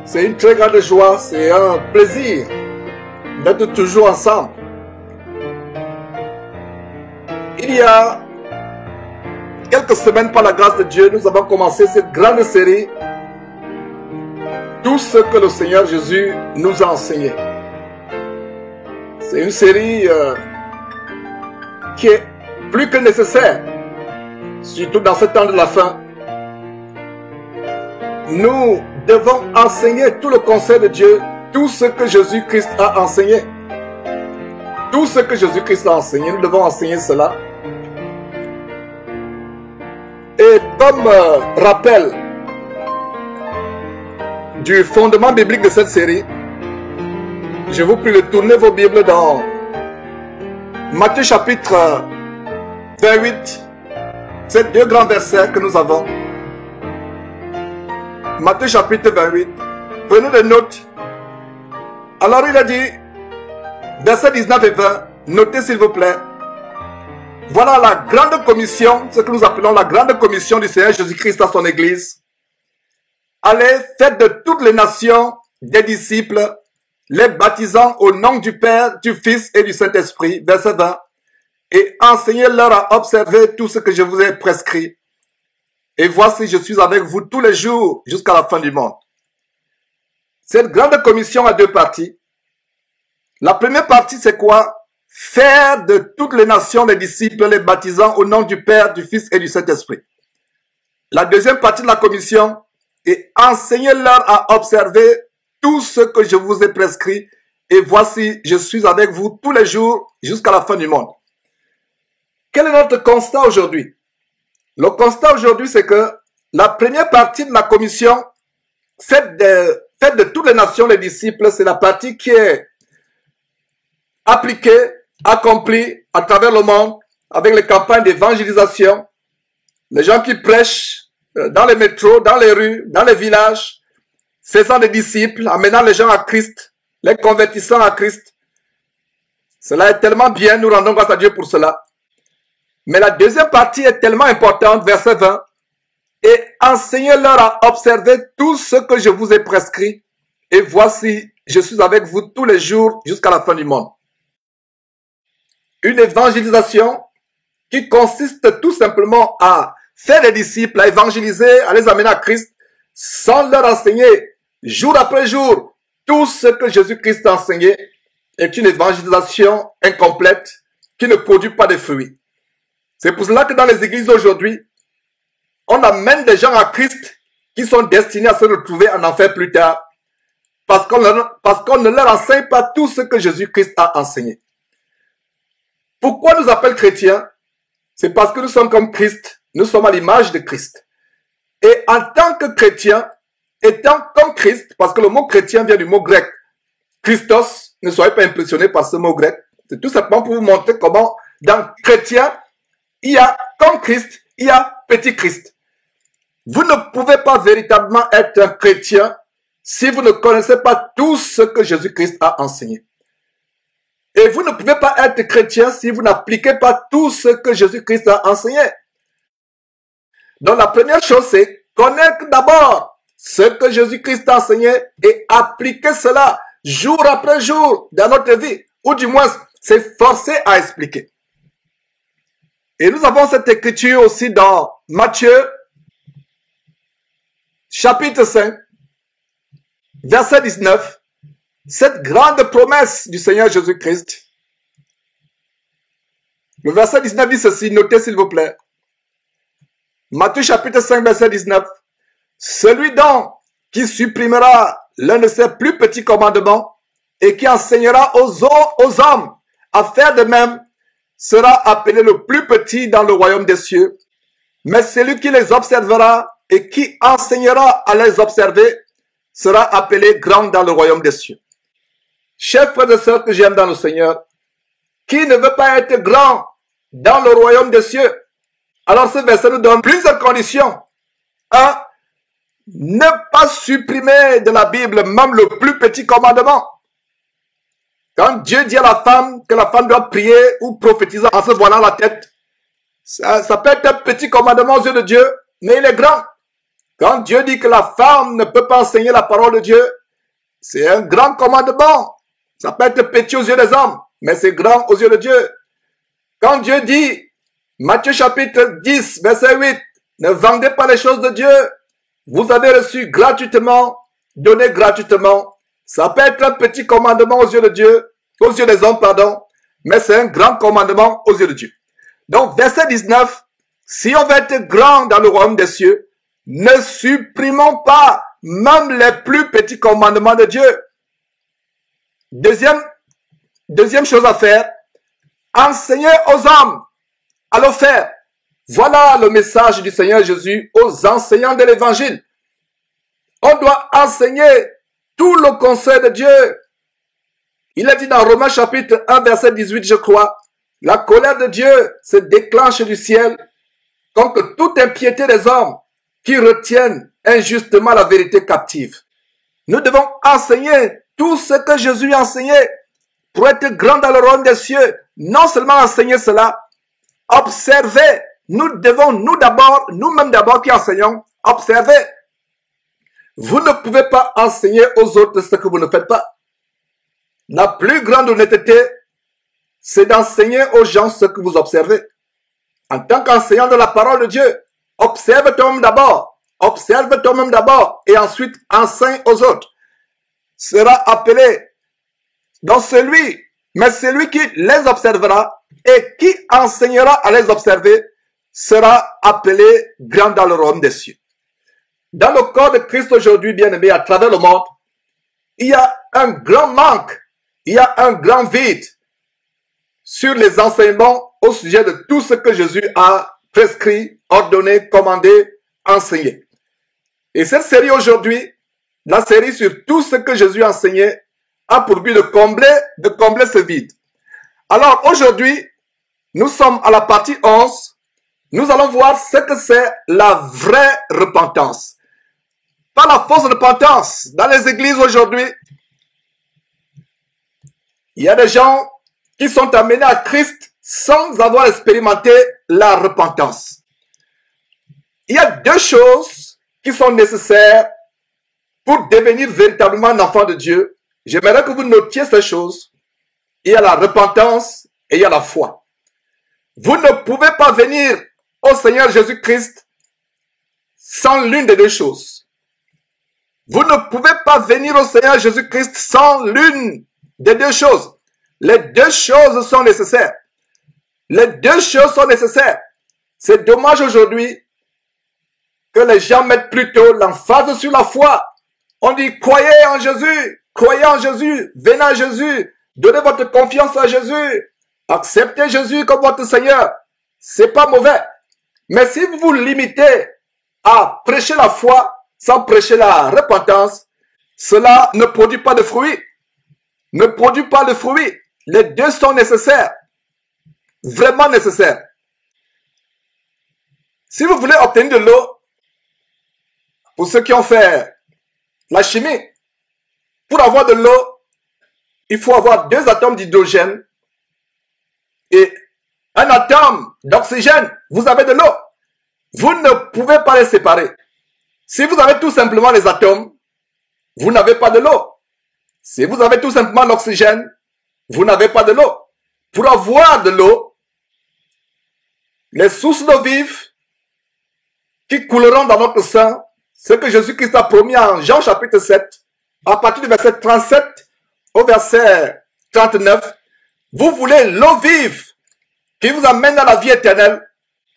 C'est une très grande joie, c'est un plaisir d'être toujours ensemble. Il y a quelques semaines, par la grâce de Dieu, nous avons commencé cette grande série, tout ce que le Seigneur Jésus nous a enseigné. C'est une série qui est plus que nécessaire, surtout dans ce temps de la fin. Nous devons enseigner tout le conseil de Dieu, tout ce que Jésus-Christ a enseigné. Tout ce que Jésus-Christ a enseigné, nous devons enseigner cela. Et comme rappel du fondement biblique de cette série, je vous prie de tourner vos Bibles dans Matthieu chapitre 28, ces deux grands versets que nous avons. Matthieu chapitre 28, prenez des notes. Alors il a dit, versets 19 et 20, notez s'il vous plaît. Voilà la grande commission, ce que nous appelons la grande commission du Seigneur Jésus-Christ à son Église. Allez, faites de toutes les nations des disciples, les baptisant au nom du Père, du Fils et du Saint-Esprit, verset 20, et enseignez-leur à observer tout ce que je vous ai prescrit. Et voici, je suis avec vous tous les jours jusqu'à la fin du monde. Cette grande commission a deux parties. La première partie, c'est quoi? Faire de toutes les nations des disciples, les baptisant au nom du Père, du Fils et du Saint-Esprit. La deuxième partie de la commission est enseignez-leur à observer tout ce que je vous ai prescrit. Et voici, je suis avec vous tous les jours jusqu'à la fin du monde. Quel est notre constat aujourd'hui? Le constat aujourd'hui, c'est que la première partie de la commission, faites de toutes les nations les disciples, c'est la partie qui est appliquée, accomplie à travers le monde, avec les campagnes d'évangélisation, les gens qui prêchent dans les métros, dans les rues, dans les villages, faisant des disciples, amenant les gens à Christ, les convertissant à Christ. Cela est tellement bien, nous rendons grâce à Dieu pour cela. Mais la deuxième partie est tellement importante, verset 20. Et enseignez-leur à observer tout ce que je vous ai prescrit. Et voici, je suis avec vous tous les jours jusqu'à la fin du monde. Une évangélisation qui consiste tout simplement à faire des disciples, à évangéliser, à les amener à Christ, sans leur enseigner jour après jour tout ce que Jésus-Christ a enseigné, est une évangélisation incomplète qui ne produit pas de fruits. C'est pour cela que dans les églises aujourd'hui, on amène des gens à Christ qui sont destinés à se retrouver en enfer plus tard parce qu'on ne leur enseigne pas tout ce que Jésus-Christ a enseigné. Pourquoi nous appelle chrétiens? C'est parce que nous sommes comme Christ, nous sommes à l'image de Christ. Et en tant que chrétiens, étant comme Christ, parce que le mot chrétien vient du mot grec, Christos, ne soyez pas impressionnés par ce mot grec, c'est tout simplement pour vous montrer comment dans chrétien, il y a comme Christ, il y a petit Christ. Vous ne pouvez pas véritablement être un chrétien si vous ne connaissez pas tout ce que Jésus-Christ a enseigné. Et vous ne pouvez pas être chrétien si vous n'appliquez pas tout ce que Jésus-Christ a enseigné. Donc la première chose, c'est connaître d'abord ce que Jésus-Christ a enseigné et appliquer cela jour après jour dans notre vie. Ou du moins, s'efforcer à expliquer. Et nous avons cette écriture aussi dans Matthieu, chapitre 5, verset 19, cette grande promesse du Seigneur Jésus-Christ. Le verset 19 dit ceci, notez s'il vous plaît. Matthieu chapitre 5, verset 19. Celui donc qui supprimera l'un de ses plus petits commandements et qui enseignera aux hommes à faire de même, sera appelé le plus petit dans le royaume des cieux. Mais celui qui les observera et qui enseignera à les observer sera appelé grand dans le royaume des cieux. Chers frères et sœurs que j'aime dans le Seigneur, qui ne veut pas être grand dans le royaume des cieux? Alors ce verset nous donne plusieurs conditions. 1. Ne pas supprimer de la Bible même le plus petit commandement. Quand Dieu dit à la femme que la femme doit prier ou prophétiser en se voilant la tête, ça peut être un petit commandement aux yeux de Dieu, mais il est grand. Quand Dieu dit que la femme ne peut pas enseigner la parole de Dieu, c'est un grand commandement. Ça peut être petit aux yeux des hommes, mais c'est grand aux yeux de Dieu. Quand Dieu dit, Matthieu chapitre 10, verset 8, ne vendez pas les choses de Dieu, vous avez reçu gratuitement, donné gratuitement. Ça peut être un petit commandement aux yeux de Dieu, aux yeux des hommes, pardon, mais c'est un grand commandement aux yeux de Dieu. Donc, verset 19, si on veut être grand dans le royaume des cieux, ne supprimons pas même les plus petits commandements de Dieu. Deuxième chose à faire, enseigner aux hommes à le faire. Voilà le message du Seigneur Jésus aux enseignants de l'évangile. On doit enseigner tout le conseil de Dieu. Il a dit dans Romains chapitre 1 verset 18, je crois, la colère de Dieu se déclenche du ciel contre toute impiété des hommes qui retiennent injustement la vérité captive. Nous devons enseigner tout ce que Jésus a enseigné pour être grand dans le royaume des cieux. Non seulement enseigner cela, observer. Nous devons, nous-mêmes d'abord qui enseignons, observer. Vous ne pouvez pas enseigner aux autres ce que vous ne faites pas. La plus grande honnêteté, c'est d'enseigner aux gens ce que vous observez. En tant qu'enseignant de la parole de Dieu, observe toi-même d'abord. Observe toi-même d'abord et ensuite enseigne aux autres. Sera appelé dans celui qui les observera et qui enseignera à les observer sera appelé grand dans le royaume des cieux. Dans le corps de Christ aujourd'hui, bien-aimé, à travers le monde, il y a un grand manque, il y a un grand vide sur les enseignements au sujet de tout ce que Jésus a prescrit, ordonné, commandé, enseigné. Et cette série aujourd'hui, la série sur tout ce que Jésus a enseigné, a pour but de combler ce vide. Alors aujourd'hui, nous sommes à la partie 11. Nous allons voir ce que c'est la vraie repentance. Pas la fausse repentance. Dans les églises aujourd'hui, il y a des gens qui sont amenés à Christ sans avoir expérimenté la repentance. Il y a deux choses qui sont nécessaires pour devenir véritablement un enfant de Dieu. J'aimerais que vous notiez ces choses. Il y a la repentance et il y a la foi. Vous ne pouvez pas venir au Seigneur Jésus-Christ sans l'une des deux choses. Vous ne pouvez pas venir au Seigneur Jésus-Christ sans l'une des deux choses. Les deux choses sont nécessaires. Les deux choses sont nécessaires. C'est dommage aujourd'hui que les gens mettent plutôt l'emphase sur la foi. On dit croyez en Jésus, venez à Jésus, donnez votre confiance à Jésus, acceptez Jésus comme votre Seigneur. C'est pas mauvais. Mais si vous vous limitez à prêcher la foi sans prêcher la repentance, cela ne produit pas de fruits. Ne produit pas de fruits. Les deux sont nécessaires. Vraiment nécessaires. Si vous voulez obtenir de l'eau, pour ceux qui ont fait la chimie, pour avoir de l'eau, il faut avoir 2 atomes d'hydrogène et un atome d'oxygène. Vous avez de l'eau. Vous ne pouvez pas les séparer. Si vous avez tout simplement les atomes, vous n'avez pas de l'eau. Si vous avez tout simplement l'oxygène, vous n'avez pas de l'eau. Pour avoir de l'eau, les sources d'eau vive qui couleront dans notre sang, ce que Jésus-Christ a promis en Jean chapitre 7, à partir du verset 37 au verset 39, vous voulez l'eau vive qui vous amène à la vie éternelle.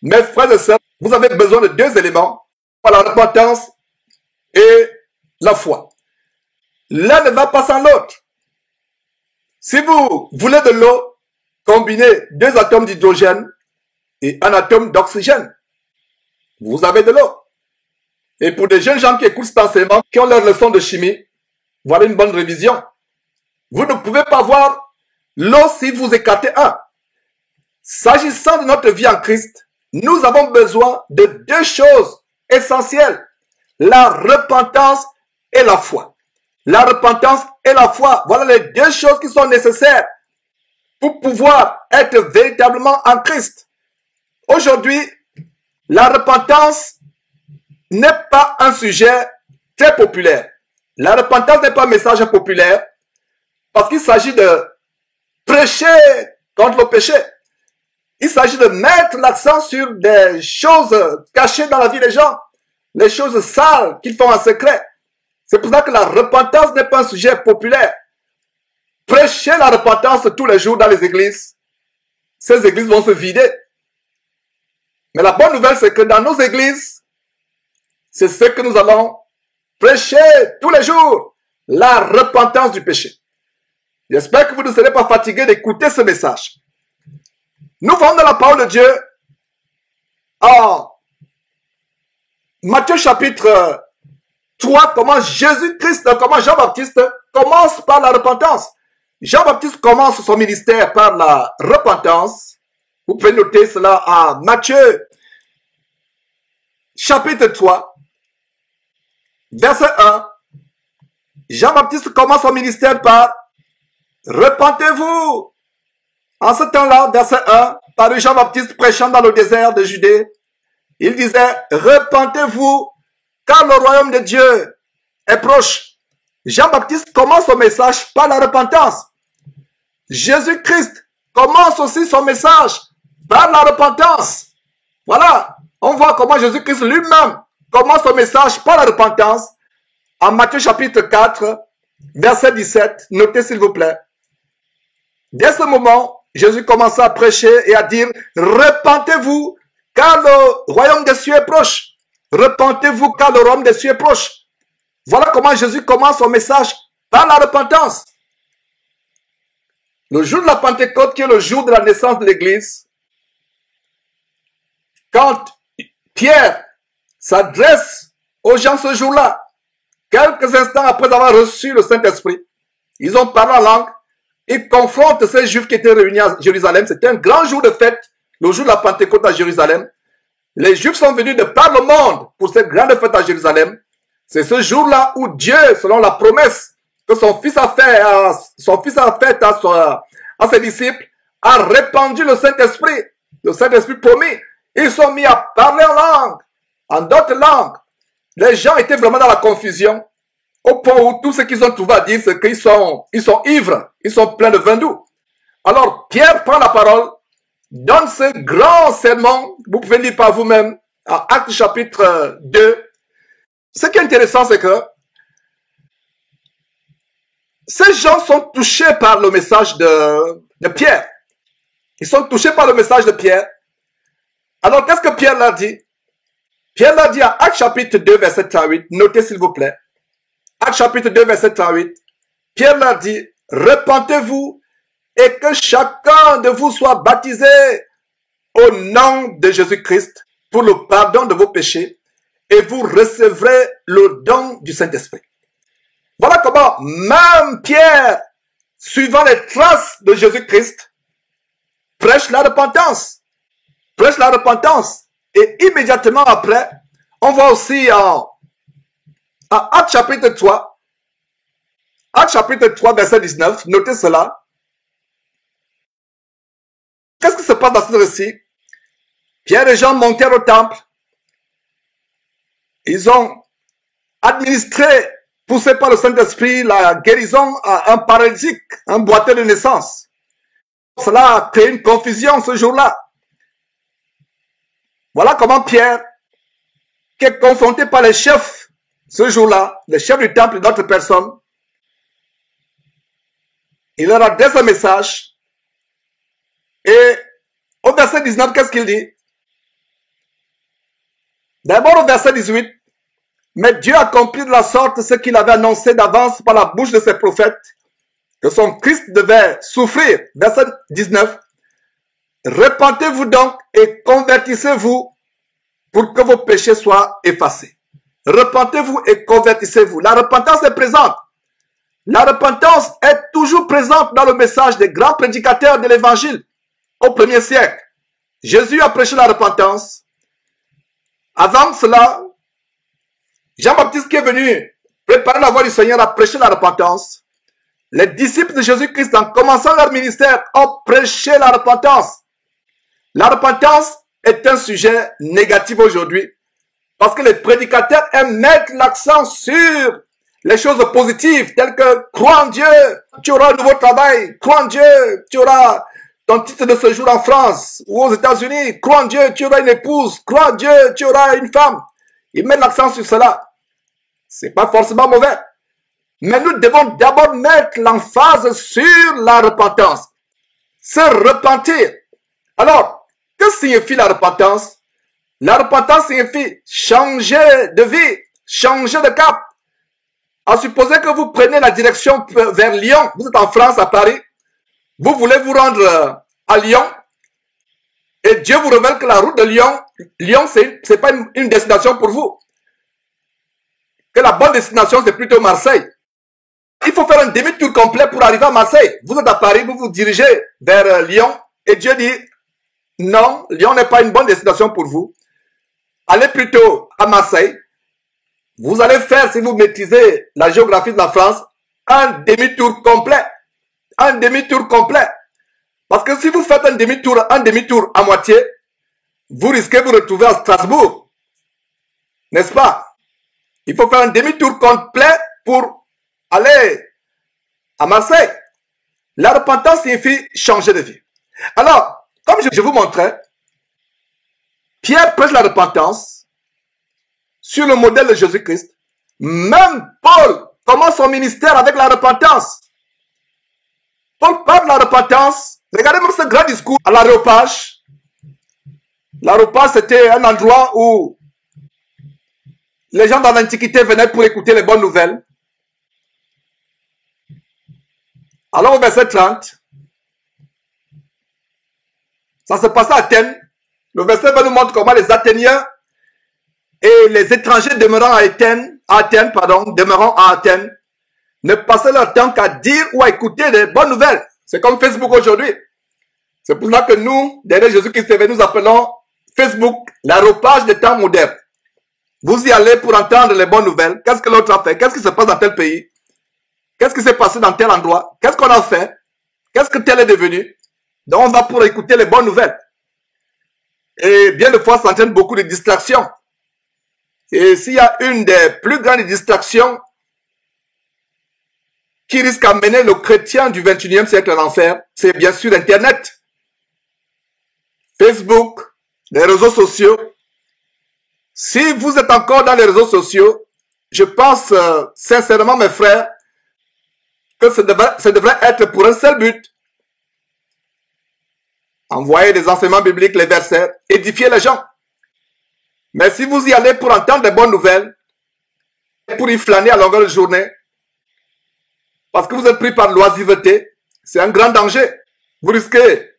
Mes frères et sœurs, vous avez besoin de 2 éléments, la repentance et la foi. L'un ne va pas sans l'autre. Si vous voulez de l'eau, combinez 2 atomes d'hydrogène et un atome d'oxygène. Vous avez de l'eau. Et pour des jeunes gens qui écoutent cet enseignement, qui ont leur leçon de chimie, voilà une bonne révision. Vous ne pouvez pas voir l'eau si vous écartez un. S'agissant de notre vie en Christ, nous avons besoin de 2 choses essentielles. La repentance et la foi. La repentance et la foi, voilà les 2 choses qui sont nécessaires pour pouvoir être véritablement en Christ. Aujourd'hui, la repentance n'est pas un sujet très populaire. La repentance n'est pas un message populaire parce qu'il s'agit de prêcher contre le péché. Il s'agit de mettre l'accent sur des choses cachées dans la vie des gens, les choses sales qu'ils font en secret. C'est pour ça que la repentance n'est pas un sujet populaire. Prêcher la repentance tous les jours dans les églises, ces églises vont se vider. Mais la bonne nouvelle, c'est que dans nos églises, c'est ce que nous allons prêcher tous les jours, la repentance du péché. J'espère que vous ne serez pas fatigués d'écouter ce message. Nous voyons dans la parole de Dieu en Matthieu chapitre 3, comment Jésus-Christ, comment Jean-Baptiste commence par la repentance. Jean-Baptiste commence son ministère par la repentance. Vous pouvez noter cela en Matthieu chapitre 3, verset 1. Jean-Baptiste commence son ministère par « Repentez-vous ». En ce temps-là, verset 1, par Jean-Baptiste prêchant dans le désert de Judée, il disait « Repentez-vous, car le royaume de Dieu est proche ». Jean-Baptiste commence son message par la repentance. Jésus-Christ commence aussi son message par la repentance. Voilà, on voit comment Jésus-Christ lui-même commence son message par la repentance en Matthieu chapitre 4, verset 17. Notez s'il vous plaît. Dès ce moment, Jésus commença à prêcher et à dire « Repentez-vous, car le royaume des cieux est proche. Repentez-vous, car le royaume des cieux est proche. » Voilà comment Jésus commence son message par la repentance. Le jour de la Pentecôte, qui est le jour de la naissance de l'Église, quand Pierre s'adresse aux gens ce jour-là, quelques instants après avoir reçu le Saint-Esprit, ils ont parlé en langue, ils confrontent ces Juifs qui étaient réunis à Jérusalem. C'était un grand jour de fête, le jour de la Pentecôte à Jérusalem. Les Juifs sont venus de par le monde pour cette grande fête à Jérusalem. C'est ce jour-là où Dieu, selon la promesse que son Fils a fait à ses disciples, a répandu le Saint-Esprit promis. Ils sont mis à parler en langue, en d'autres langues. Les gens étaient vraiment dans la confusion, au point où tout ce qu'ils ont trouvé à dire, c'est qu'ils sont ivres, ils sont pleins de vin doux. Alors Pierre prend la parole, donne ce grand sermon, vous pouvez lire par vous-même, en Actes chapitre 2. Ce qui est intéressant, c'est que ces gens sont touchés par le message de Pierre. Ils sont touchés par le message de Pierre. Alors, qu'est-ce que Pierre leur dit? Pierre leur dit à Actes chapitre 2, verset 38. Notez s'il vous plaît. Actes chapitre 2, verset 38. Pierre leur dit, repentez-vous et que chacun de vous soit baptisé au nom de Jésus-Christ pour le pardon de vos péchés et vous recevrez le don du Saint-Esprit. Voilà comment même Pierre, suivant les traces de Jésus-Christ, prêche la repentance. Prêche la repentance. Et immédiatement après, on voit aussi en Actes chapitre 3, Actes chapitre 3, verset 19, notez cela. Qu'est-ce qui se passe dans ce récit? Pierre et Jean montèrent au temple. Ils ont administré, poussé par le Saint-Esprit, la guérison à un paralytique, un boiteux de naissance. Cela a créé une confusion ce jour-là. Voilà comment Pierre, qui est confronté par les chefs ce jour-là, les chefs du temple et d'autres personnes, il leur adresse un message. Et au verset 19, qu'est-ce qu'il dit? D'abord au verset 18, mais Dieu accomplit de la sorte ce qu'il avait annoncé d'avance par la bouche de ses prophètes, que son Christ devait souffrir. Verset 19, repentez-vous donc et convertissez-vous pour que vos péchés soient effacés. Repentez-vous et convertissez-vous. La repentance est présente. La repentance est toujours présente dans le message des grands prédicateurs de l'évangile au premier siècle. Jésus a prêché la repentance. Avant cela, Jean-Baptiste qui est venu préparer la voie du Seigneur a prêché la repentance. Les disciples de Jésus-Christ, en commençant leur ministère, ont prêché la repentance. La repentance est un sujet négatif aujourd'hui Parce que les prédicateurs aiment mettre l'accent sur les choses positives, telles que crois en Dieu, tu auras un nouveau travail, crois en Dieu, tu auras ton titre de séjour en France ou aux États-Unis, crois en Dieu, tu auras une épouse, crois en Dieu, tu auras une femme. Ils mettent l'accent sur cela. C'est pas forcément mauvais. Mais nous devons d'abord mettre l'emphase sur la repentance. Se repentir. Alors, que signifie la repentance? La repentance signifie changer de vie, changer de cap. À supposer que vous prenez la direction vers Lyon, vous êtes en France, à Paris, vous voulez vous rendre à Lyon, et Dieu vous révèle que la route de Lyon, c'est pas une destination pour vous. Que la bonne destination, c'est plutôt Marseille. Il faut faire un demi-tour complet pour arriver à Marseille. Vous êtes à Paris, vous vous dirigez vers Lyon, et Dieu dit, non, Lyon n'est pas une bonne destination pour vous. Allez plutôt à Marseille. Vous allez faire, si vous maîtrisez la géographie de la France, un demi-tour complet. Un demi-tour complet. Parce que si vous faites un demi-tour à moitié, vous risquez de vous retrouver à Strasbourg. N'est-ce pas? Il faut faire un demi-tour complet pour aller à Marseille. La repentance signifie changer de vie. Alors, comme je vous montrais, Pierre prêche la repentance sur le modèle de Jésus-Christ. Même Paul commence son ministère avec la repentance. Paul parle de la repentance. Regardez même ce grand discours à l'Aréopage. L'Aréopage, c'était un endroit où les gens dans l'Antiquité venaient pour écouter les bonnes nouvelles. Alors au verset 30, ça se passait à Athènes. Le verset 20 nous montre comment les Athéniens et les étrangers demeurant à Athènes, ne passaient leur temps qu'à dire ou à écouter des bonnes nouvelles. C'est comme Facebook aujourd'hui. C'est pour cela que nous, derrière Jésus-Christ TV, nous appelons Facebook l'aéropage des temps modernes. Vous y allez pour entendre les bonnes nouvelles. Qu'est-ce que l'autre a fait? Qu'est-ce qui se passe dans tel pays? Qu'est-ce qui s'est passé dans tel endroit? Qu'est-ce qu'on a fait? Qu'est-ce que tel est devenu? Donc on va pour écouter les bonnes nouvelles. Et bien de fois, ça entraîne beaucoup de distractions. Et s'il y a une des plus grandes distractions qui risque d'amener le chrétien du 21e siècle à l'enfer, c'est bien sûr Internet. Facebook, les réseaux sociaux. Si vous êtes encore dans les réseaux sociaux, je pense sincèrement, mes frères, que ça devrait être pour un seul but. Envoyer des enseignements bibliques, les versets, édifier les gens. Mais si vous y allez pour entendre des bonnes nouvelles, pour y flâner à longueur de journée, parce que vous êtes pris par l'oisiveté, c'est un grand danger. Vous risquez de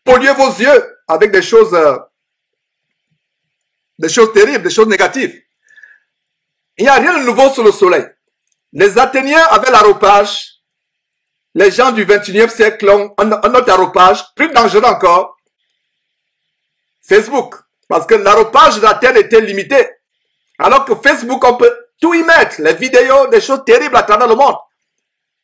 polluer vos yeux avec des choses terribles, des choses négatives. Il n'y a rien de nouveau sous le soleil. Les Athéniens avaient l'aéropage. Les gens du 21e siècle ont un autre aéropage, plus dangereux encore. Facebook. Parce que l'aéropage d'Athènes était limité. Alors que Facebook, on peut tout y mettre. Les vidéos, des choses terribles à travers le monde.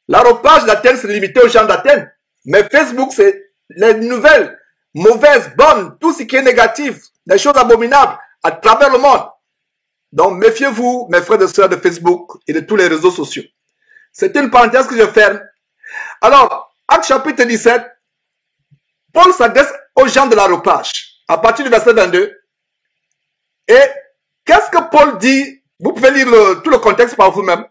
L'aéropage d'Athènes, c'est limité aux gens d'Athènes. Mais Facebook, c'est les nouvelles, mauvaises, bonnes, tout ce qui est négatif, les choses abominables à travers le monde. Donc, méfiez-vous, mes frères et sœurs de Facebook et de tous les réseaux sociaux. C'est une parenthèse que je ferme. Alors, Actes chapitre 17, Paul s'adresse aux gens de l'aéropage, à partir du verset 22. Et qu'est-ce que Paul dit? Vous pouvez lire tout le contexte par vous-même.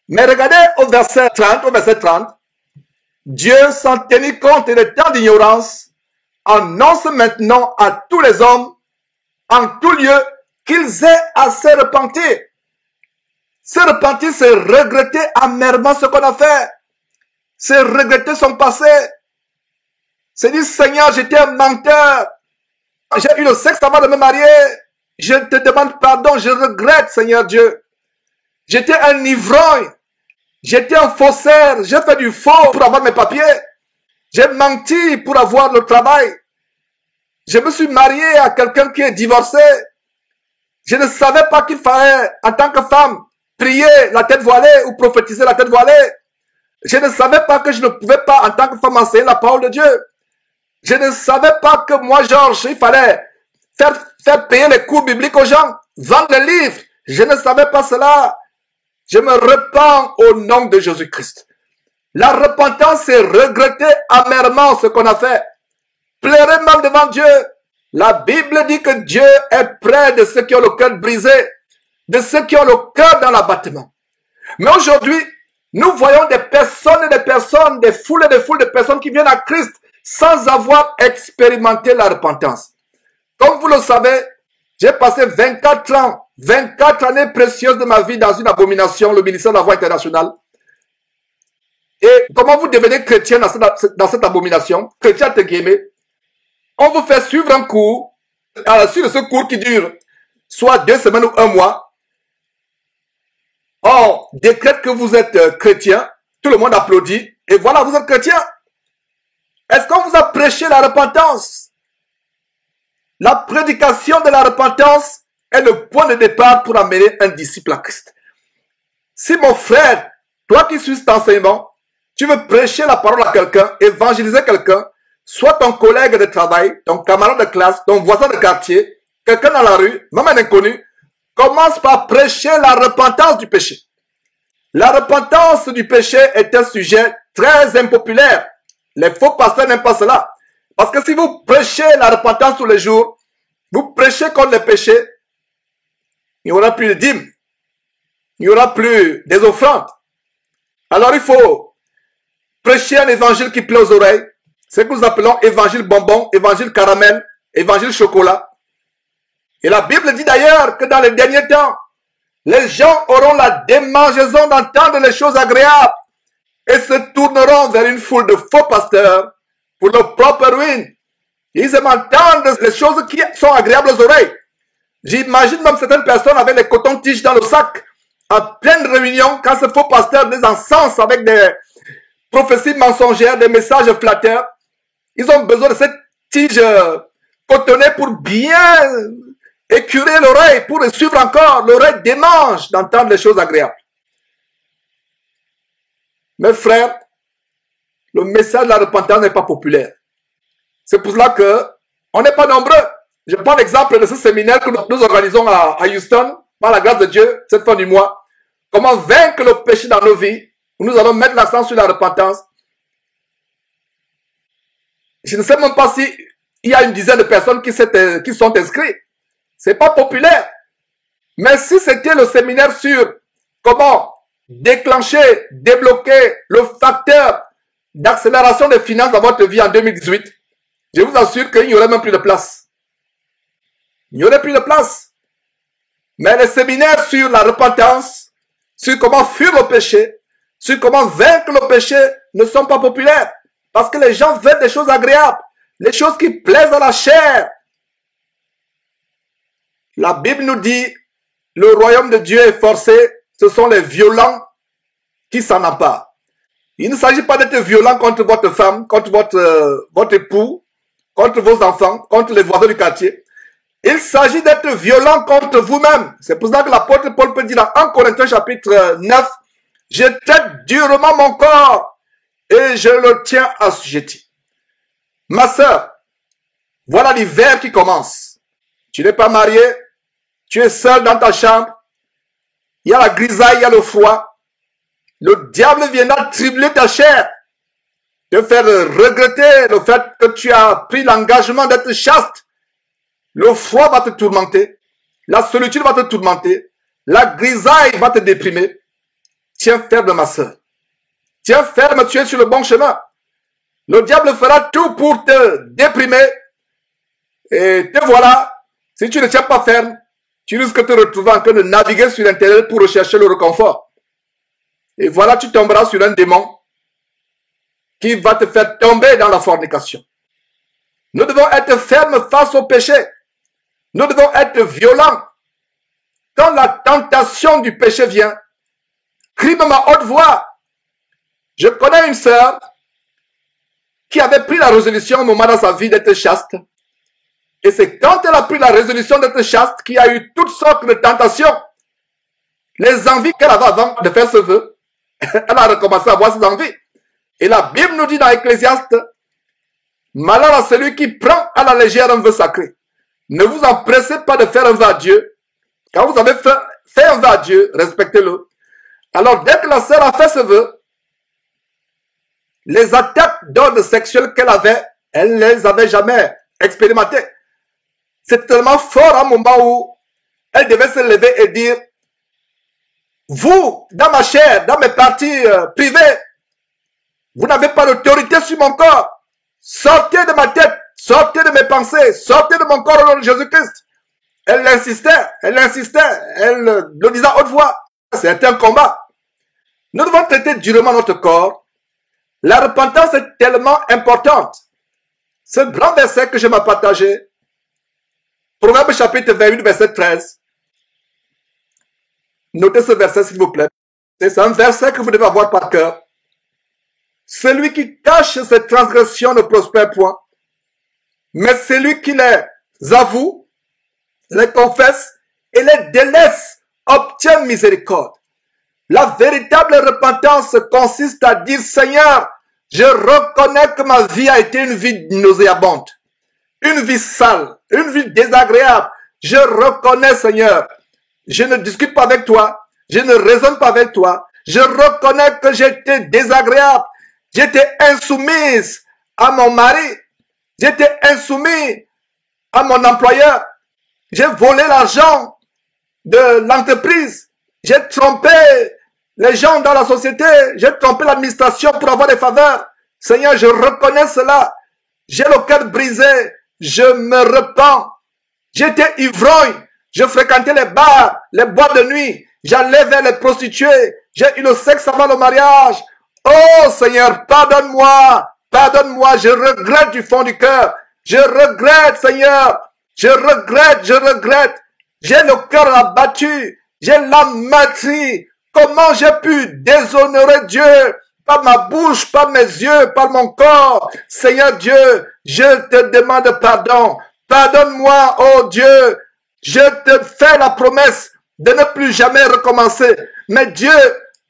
Mais regardez au verset 30, Dieu, sans tenir compte des temps d'ignorance, annonce maintenant à tous les hommes, en tout lieu, qu'ils aient à se repentir. Se repentir, c'est regretter amèrement ce qu'on a fait. C'est regretter son passé. C'est dire, Seigneur, j'étais un menteur. J'ai eu le sexe avant de me marier. Je te demande pardon. Je regrette, Seigneur Dieu. J'étais un ivrogne. J'étais un faussaire. J'ai fait du faux pour avoir mes papiers. J'ai menti pour avoir le travail. Je me suis marié à quelqu'un qui est divorcé. Je ne savais pas qu'il fallait, en tant que femme, prier la tête voilée ou prophétiser la tête voilée. Je ne savais pas que je ne pouvais pas, en tant que femme, enseigner la parole de Dieu. Je ne savais pas que moi, Georges, il fallait faire payer les cours bibliques aux gens. vendre le livre. Je ne savais pas cela. Je me repens au nom de Jésus-Christ. La repentance, c'est regretter amèrement ce qu'on a fait. Pleurer même devant Dieu. La Bible dit que Dieu est près de ceux qui ont le cœur brisé, de ceux qui ont le cœur dans l'abattement. Mais aujourd'hui, nous voyons des personnes et des personnes, des foules et des foules de personnes qui viennent à Christ sans avoir expérimenté la repentance. Comme vous le savez, j'ai passé 24 ans, 24 années précieuses de ma vie dans une abomination, le ministère de la Voix internationale. Et comment vous devenez chrétien dans cette abomination, chrétien entre guillemets? On vous fait suivre un cours, à la suite de ce cours qui dure soit 2 semaines ou 1 mois, on décrète que vous êtes chrétien, tout le monde applaudit, et voilà, vous êtes chrétien. Est-ce qu'on vous a prêché la repentance? La prédication de la repentance est le point de départ pour amener un disciple à Christ. Si mon frère, toi qui suis cet enseignement, tu veux prêcher la parole à quelqu'un, évangéliser quelqu'un, soit ton collègue de travail, ton camarade de classe, ton voisin de quartier, quelqu'un dans la rue, même un inconnu, commence par prêcher la repentance du péché. La repentance du péché est un sujet très impopulaire. Les faux pasteurs n'aiment pas cela. Parce que si vous prêchez la repentance tous les jours, vous prêchez contre le péché, il n'y aura plus de dîmes, il n'y aura plus des offrandes. Alors il faut prêcher un évangile qui plaît aux oreilles, ce que nous appelons évangile bonbon, évangile caramel, évangile chocolat. Et la Bible dit d'ailleurs que dans les derniers temps, les gens auront la démangeaison d'entendre les choses agréables et se tourneront vers une foule de faux pasteurs pour leur propre ruine. Ils aiment entendre les choses qui sont agréables aux oreilles. J'imagine même certaines personnes avec les cotons-tiges dans le sac, en pleine réunion, quand ce faux pasteur les encense avec des prophéties mensongères, des messages flatteurs. Ils ont besoin de cette tige cotonnée pour bien écurer l'oreille, pour suivre encore. L'oreille démange d'entendre les choses agréables. Mes frères, le message de la repentance n'est pas populaire. C'est pour cela qu'on n'est pas nombreux. Je prends l'exemple de ce séminaire que nous organisons à Houston, par la grâce de Dieu, cette fin du mois. Comment vaincre le péché dans nos vies, où nous allons mettre l'accent sur la repentance. Je ne sais même pas s'il y a une dizaine de personnes qui sont inscrites. C'est pas populaire. Mais si c'était le séminaire sur comment déclencher, débloquer le facteur d'accélération des finances dans votre vie en 2018, je vous assure qu'il n'y aurait même plus de place. Il n'y aurait plus de place. Mais les séminaires sur la repentance, sur comment fuir le péché, sur comment vaincre le péché ne sont pas populaires. Parce que les gens veulent des choses agréables, les choses qui plaisent à la chair. La Bible nous dit, le royaume de Dieu est forcé, ce sont les violents qui s'en emparent. Il ne s'agit pas d'être violent contre votre femme, contre votre époux, contre vos enfants, contre les voisins du quartier. Il s'agit d'être violent contre vous-même. C'est pour ça que l'apôtre Paul peut dire dans 1 Corinthiens chapitre 9, « Je traite durement mon corps et je le tiens assujetti. » Ma sœur, voilà l'hiver qui commence. Tu n'es pas marié, tu es seul dans ta chambre, il y a la grisaille, il y a le froid. Le diable viendra tribler ta chair, te faire regretter le fait que tu as pris l'engagement d'être chaste. Le froid va te tourmenter, la solitude va te tourmenter, la grisaille va te déprimer. Tiens ferme, ma sœur. Tiens ferme, tu es sur le bon chemin. Le diable fera tout pour te déprimer. Et te voilà, si tu ne tiens pas ferme, tu risques de te retrouver en train de naviguer sur l'intérieur pour rechercher le réconfort. Et voilà, tu tomberas sur un démon qui va te faire tomber dans la fornication. Nous devons être fermes face au péché. Nous devons être violents. Quand la tentation du péché vient, crie de ma haute voix. Je connais une sœur qui avait pris la résolution au moment de sa vie d'être chaste. Et c'est quand elle a pris la résolution d'être chaste qu'il y a eu toutes sortes de tentations. Les envies qu'elle avait avant de faire ce vœu, elle a recommencé à avoir ces envies. Et la Bible nous dit dans Ecclésiaste, malheur à celui qui prend à la légère un vœu sacré. Ne vous empressez pas de faire un vœu à Dieu, Quand vous avez fait un vœu à Dieu, respectez-le. Alors, dès que la sœur a fait ce vœu, les attaques d'ordre sexuel qu'elle avait, elle ne les avait jamais expérimentées. C'est tellement fort un moment où elle devait se lever et dire, vous, dans ma chair, dans mes parties privées, vous n'avez pas d'autorité sur mon corps. Sortez de ma tête, sortez de mes pensées, sortez de mon corps au nom de Jésus-Christ. Elle insistait, elle le disait à haute voix. C'est un combat. Nous devons traiter durement notre corps. La repentance est tellement importante. Ce grand verset que je m'ai partagé, Proverbe chapitre 28, verset 13. Notez ce verset s'il vous plaît. C'est un verset que vous devez avoir par cœur. Celui qui cache ses transgressions ne prospère point, mais celui qui les avoue, les confesse et les délaisse obtient miséricorde. La véritable repentance consiste à dire, Seigneur, je reconnais que ma vie a été une vie nauséabonde, une vie sale, une vie désagréable. Je reconnais, Seigneur, je ne discute pas avec toi, je ne raisonne pas avec toi. Je reconnais que j'étais désagréable, j'étais insoumise à mon mari, j'étais insoumise à mon employeur, j'ai volé l'argent de l'entreprise, j'ai trompé les gens dans la société, j'ai trompé l'administration pour avoir des faveurs. Seigneur, je reconnais cela. J'ai le cœur brisé. Je me repens. J'étais ivrogne. Je fréquentais les bars, les boîtes de nuit. J'allais vers les prostituées. J'ai eu le sexe avant le mariage. Oh Seigneur, pardonne-moi. Pardonne-moi. Je regrette du fond du cœur. Je regrette, Seigneur. Je regrette. J'ai le cœur abattu. J'ai l'âme meurtrie. Comment j'ai pu déshonorer Dieu par ma bouche, par mes yeux, par mon corps? Seigneur Dieu, je te demande pardon. Pardonne-moi, oh Dieu. Je te fais la promesse de ne plus jamais recommencer. Mais Dieu,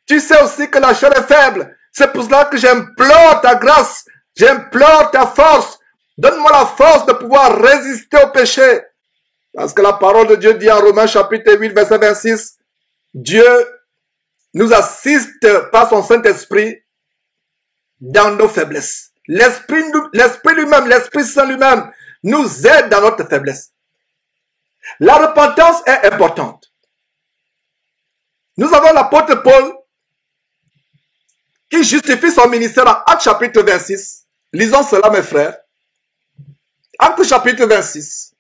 tu sais aussi que la chair est faible. C'est pour cela que j'implore ta grâce. J'implore ta force. Donne-moi la force de pouvoir résister au péché. Parce que la parole de Dieu dit en Romains chapitre 8, verset 26, Dieu nous assiste par son Saint-Esprit dans nos faiblesses. L'Esprit lui-même, l'Esprit Saint lui-même nous aide dans notre faiblesse. La repentance est importante. Nous avons l'apôtre Paul qui justifie son ministère en Actes chapitre 26. Lisons cela mes frères. Actes chapitre 26.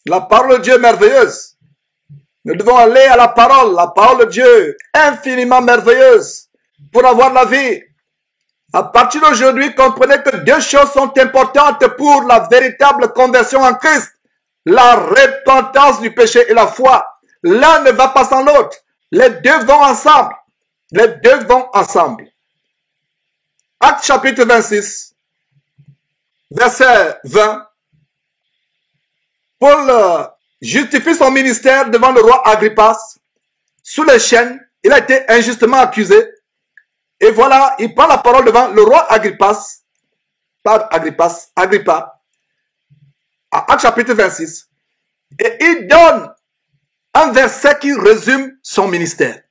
La parole de Dieu est merveilleuse. Nous devons aller à la parole de Dieu, infiniment merveilleuse, pour avoir la vie. À partir d'aujourd'hui, comprenez que deux choses sont importantes pour la véritable conversion en Christ. La repentance du péché et la foi. L'un ne va pas sans l'autre. Les deux vont ensemble. Les deux vont ensemble. Actes chapitre 26, verset 20. Paul justifie son ministère devant le roi Agrippas. Sous les chaînes, il a été injustement accusé. Et voilà, il prend la parole devant le roi Agrippa, à Actes chapitre 26. Et il donne un verset qui résume son ministère.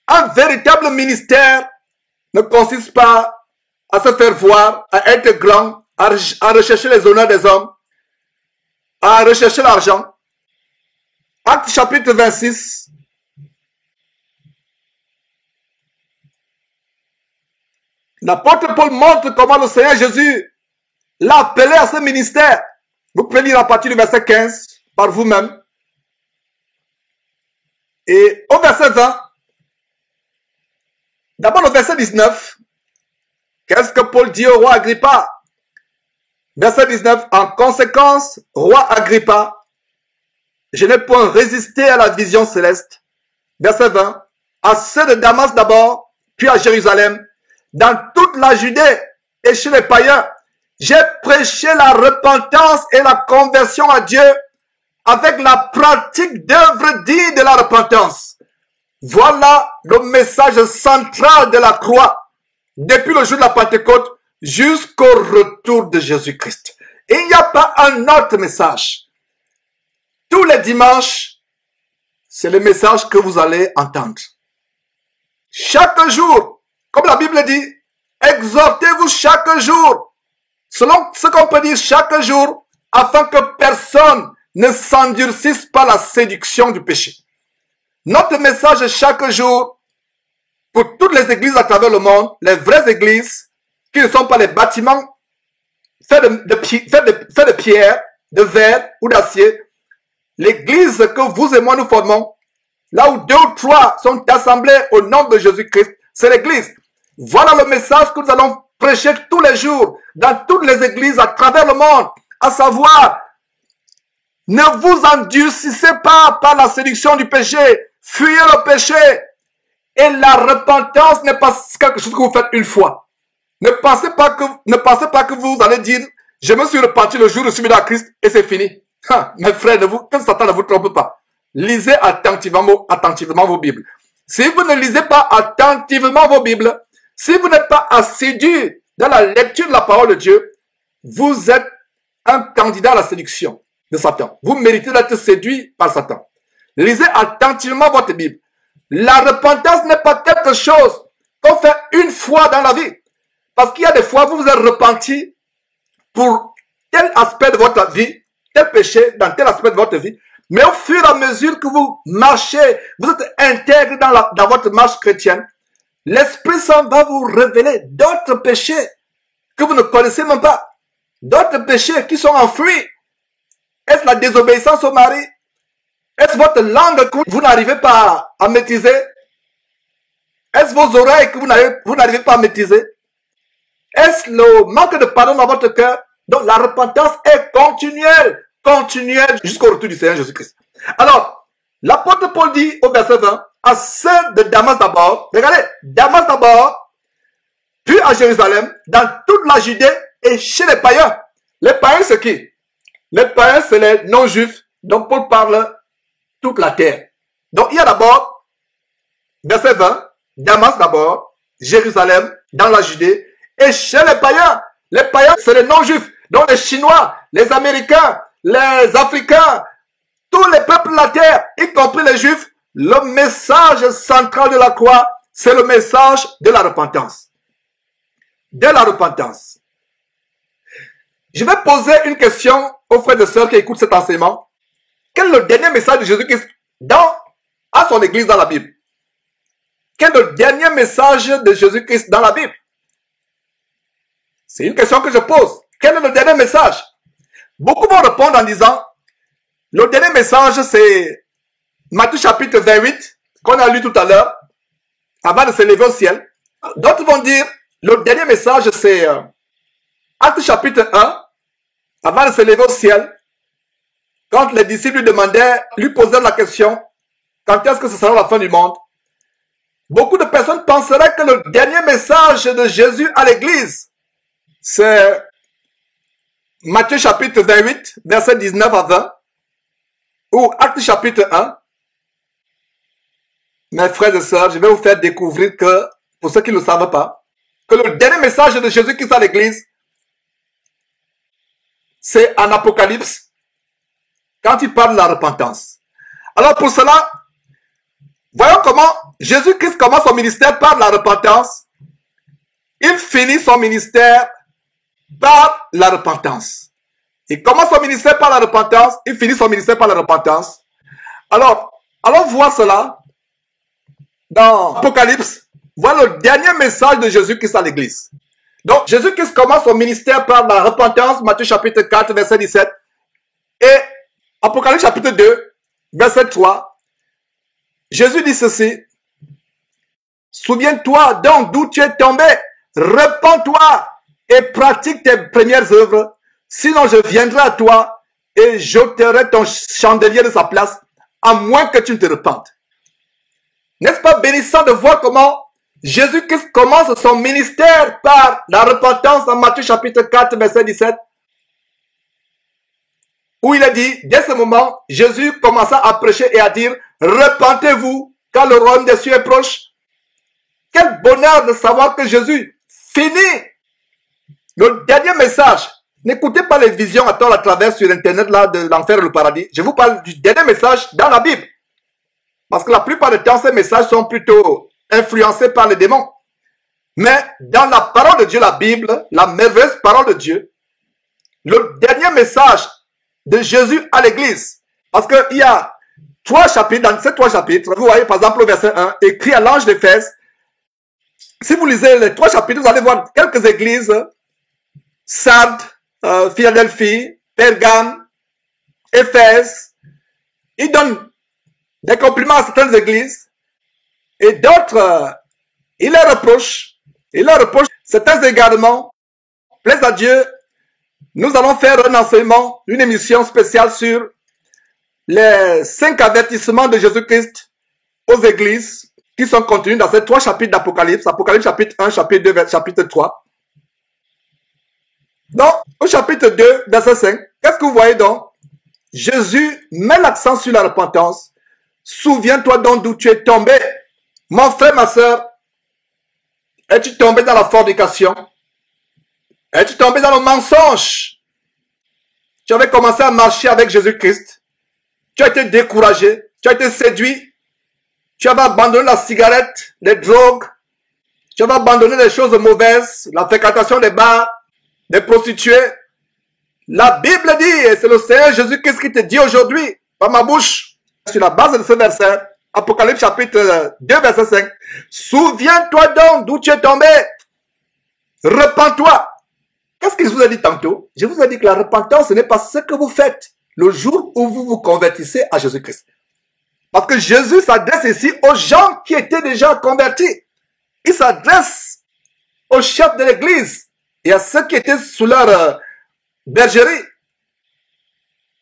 Un véritable ministère ne consiste pas à se faire voir, à être grand, à rechercher les honneurs des hommes, à rechercher l'argent. Actes chapitre 26. L'apôtre Paul montre comment le Seigneur Jésus l'a appelé à ce ministère. Vous pouvez lire à partir du verset 15 par vous-même. Et au verset 20, d'abord le verset 19, qu'est-ce que Paul dit au roi Agrippa? Verset 19, en conséquence, roi Agrippa, je n'ai point résisté à la vision céleste. Verset 20, à ceux de Damas d'abord, puis à Jérusalem, dans toute la Judée et chez les païens, j'ai prêché la repentance et la conversion à Dieu avec la pratique d'œuvres dignes de la repentance. Voilà le message central de la croix, depuis le jour de la Pentecôte jusqu'au retour de Jésus-Christ. Il n'y a pas un autre message. tous les dimanches, c'est le message que vous allez entendre. Chaque jour, comme la Bible dit, exhortez-vous chaque jour, selon ce qu'on peut dire chaque jour, afin que personne ne s'endurcisse par la séduction du péché. Notre message chaque jour, pour toutes les églises à travers le monde, les vraies églises, qui ne sont pas les bâtiments faits de pierre, de verre ou d'acier, l'église que vous et moi nous formons, là où 2 ou 3 sont assemblés au nom de Jésus-Christ, c'est l'église. Voilà le message que nous allons prêcher tous les jours dans toutes les églises à travers le monde, à savoir, ne vous endurcissez pas par la séduction du péché, fuyez le péché. Et la repentance n'est pas quelque chose que vous faites une fois. Ne pensez pas que vous allez dire, je me suis repenti le jour où je suis venu à Christ et c'est fini. Mes frères, que Satan ne vous trompe pas. Lisez attentivement vos Bibles. Si vous ne lisez pas attentivement vos Bibles, si vous n'êtes pas assidu dans la lecture de la parole de Dieu, vous êtes un candidat à la séduction de Satan. Vous méritez d'être séduit par Satan. Lisez attentivement votre Bible. La repentance n'est pas quelque chose qu'on fait une fois dans la vie. Parce qu'il y a des fois, vous vous êtes repenti pour tel aspect de votre vie, tel péché dans tel aspect de votre vie. Mais au fur et à mesure que vous marchez, vous êtes intègre dans votre marche chrétienne, l'Esprit Saint va vous révéler d'autres péchés que vous ne connaissez même pas. D'autres péchés qui sont enfouis. Est-ce la désobéissance au mari? Est-ce votre langue que vous n'arrivez pas à maîtriser? Est-ce vos oreilles que vous n'arrivez pas à maîtriser? Est-ce le manque de pardon dans votre cœur? Donc la repentance est continuelle jusqu'au retour du Seigneur Jésus-Christ. Alors, l'apôtre Paul dit au verset 20, à ceux de Damas d'abord, regardez, Damas d'abord, puis à Jérusalem, dans toute la Judée et chez les païens. Les païens, c'est qui? Les païens, c'est les non-juifs dont Paul parle toute la terre. Donc, il y a d'abord, verset 20, Damas d'abord, Jérusalem, dans la Judée, et chez les païens. Les païens, c'est les non-juifs, donc les Chinois, les Américains, les Africains, tous les peuples de la terre, y compris les Juifs, le message central de la croix, c'est le message de la repentance. De la repentance. Je vais poser une question aux frères et sœurs qui écoutent cet enseignement. Quel est le dernier message de Jésus-Christ à son église dans la Bible? Quel est le dernier message de Jésus-Christ dans la Bible? C'est une question que je pose. Quel est le dernier message? Beaucoup vont répondre en disant, le dernier message c'est Matthieu chapitre 28, qu'on a lu tout à l'heure, avant de se lever au ciel. D'autres vont dire, le dernier message c'est Actes chapitre 1, avant de se lever au ciel, quand les disciples lui posaient la question, quand est-ce que ce sera la fin du monde? Beaucoup de personnes penseraient que le dernier message de Jésus à l'église, c'est Matthieu chapitre 28, verset 19 à 20, ou Actes chapitre 1. Mes frères et sœurs, je vais vous faire découvrir que, pour ceux qui ne le savent pas, que le dernier message de Jésus-Christ à l'église, c'est en Apocalypse, quand il parle de la repentance. Alors pour cela, voyons comment Jésus-Christ commence son ministère par la repentance. Il finit son ministère par la repentance. Il commence son ministère par la repentance, il finit son ministère par la repentance. Alors, allons voir cela dans Apocalypse. Voilà le dernier message de Jésus-Christ à l'église. Donc, Jésus-Christ commence son ministère par la repentance, Matthieu chapitre 4, verset 17. Et Apocalypse chapitre 2, verset 3. Jésus dit ceci. Souviens-toi donc d'où tu es tombé. Repends-toi et pratique tes premières œuvres. Sinon, je viendrai à toi et j'ôterai ton chandelier de sa place, à moins que tu ne te repentes. N'est-ce pas bénissant de voir comment Jésus-Christ commence son ministère par la repentance dans Matthieu chapitre 4, verset 17, où il a dit, dès ce moment, Jésus commença à prêcher et à dire, repentez-vous, car le royaume des cieux est proche. Quel bonheur de savoir que Jésus finit le dernier message N'écoutez pas les visions à travers sur Internet là, de l'enfer et le paradis. Je vous parle du dernier message dans la Bible. Parce que la plupart du temps, ces messages sont plutôt influencés par les démons. Mais dans la parole de Dieu, la Bible, la merveilleuse parole de Dieu, le dernier message de Jésus à l'église, parce qu'il y a 3 chapitres, dans ces 3 chapitres, vous voyez par exemple le verset 1, écrit à l'ange d'Éphèse. Si vous lisez les 3 chapitres, vous allez voir quelques églises, Sardes, Philadelphie, Pergame, Éphèse. Il donne des compliments à certaines églises et d'autres, il les reproche. Il leur reproche certains égarements. Plaise à Dieu, nous allons faire un enseignement, une émission spéciale sur les 5 avertissements de Jésus-Christ aux églises qui sont contenus dans ces 3 chapitres d'Apocalypse. Apocalypse chapitre 1, chapitre 2, chapitre 3. Donc, au chapitre 2, verset 5, qu'est-ce que vous voyez donc? Jésus met l'accent sur la repentance. Souviens-toi donc d'où tu es tombé. Mon frère, ma soeur, es-tu tombé dans la fornication? Es-tu tombé dans le mensonge? Tu avais commencé à marcher avec Jésus-Christ. Tu as été découragé. Tu as été séduit. Tu avais abandonné la cigarette, les drogues. Tu avais abandonné les choses mauvaises, la fréquentation des bars, des prostituées. La Bible dit, et c'est le Seigneur Jésus-Christ qui te dit aujourd'hui, par ma bouche, sur la base de ce verset, Apocalypse chapitre 2, verset 5. Souviens-toi donc d'où tu es tombé. Repends-toi. Qu'est-ce que je vous ai dit tantôt? Je vous ai dit que la repentance, ce n'est pas ce que vous faites le jour où vous vous convertissez à Jésus-Christ. Parce que Jésus s'adresse ici aux gens qui étaient déjà convertis. Il s'adresse aux chefs de l'église et à ceux qui étaient sous leur bergerie.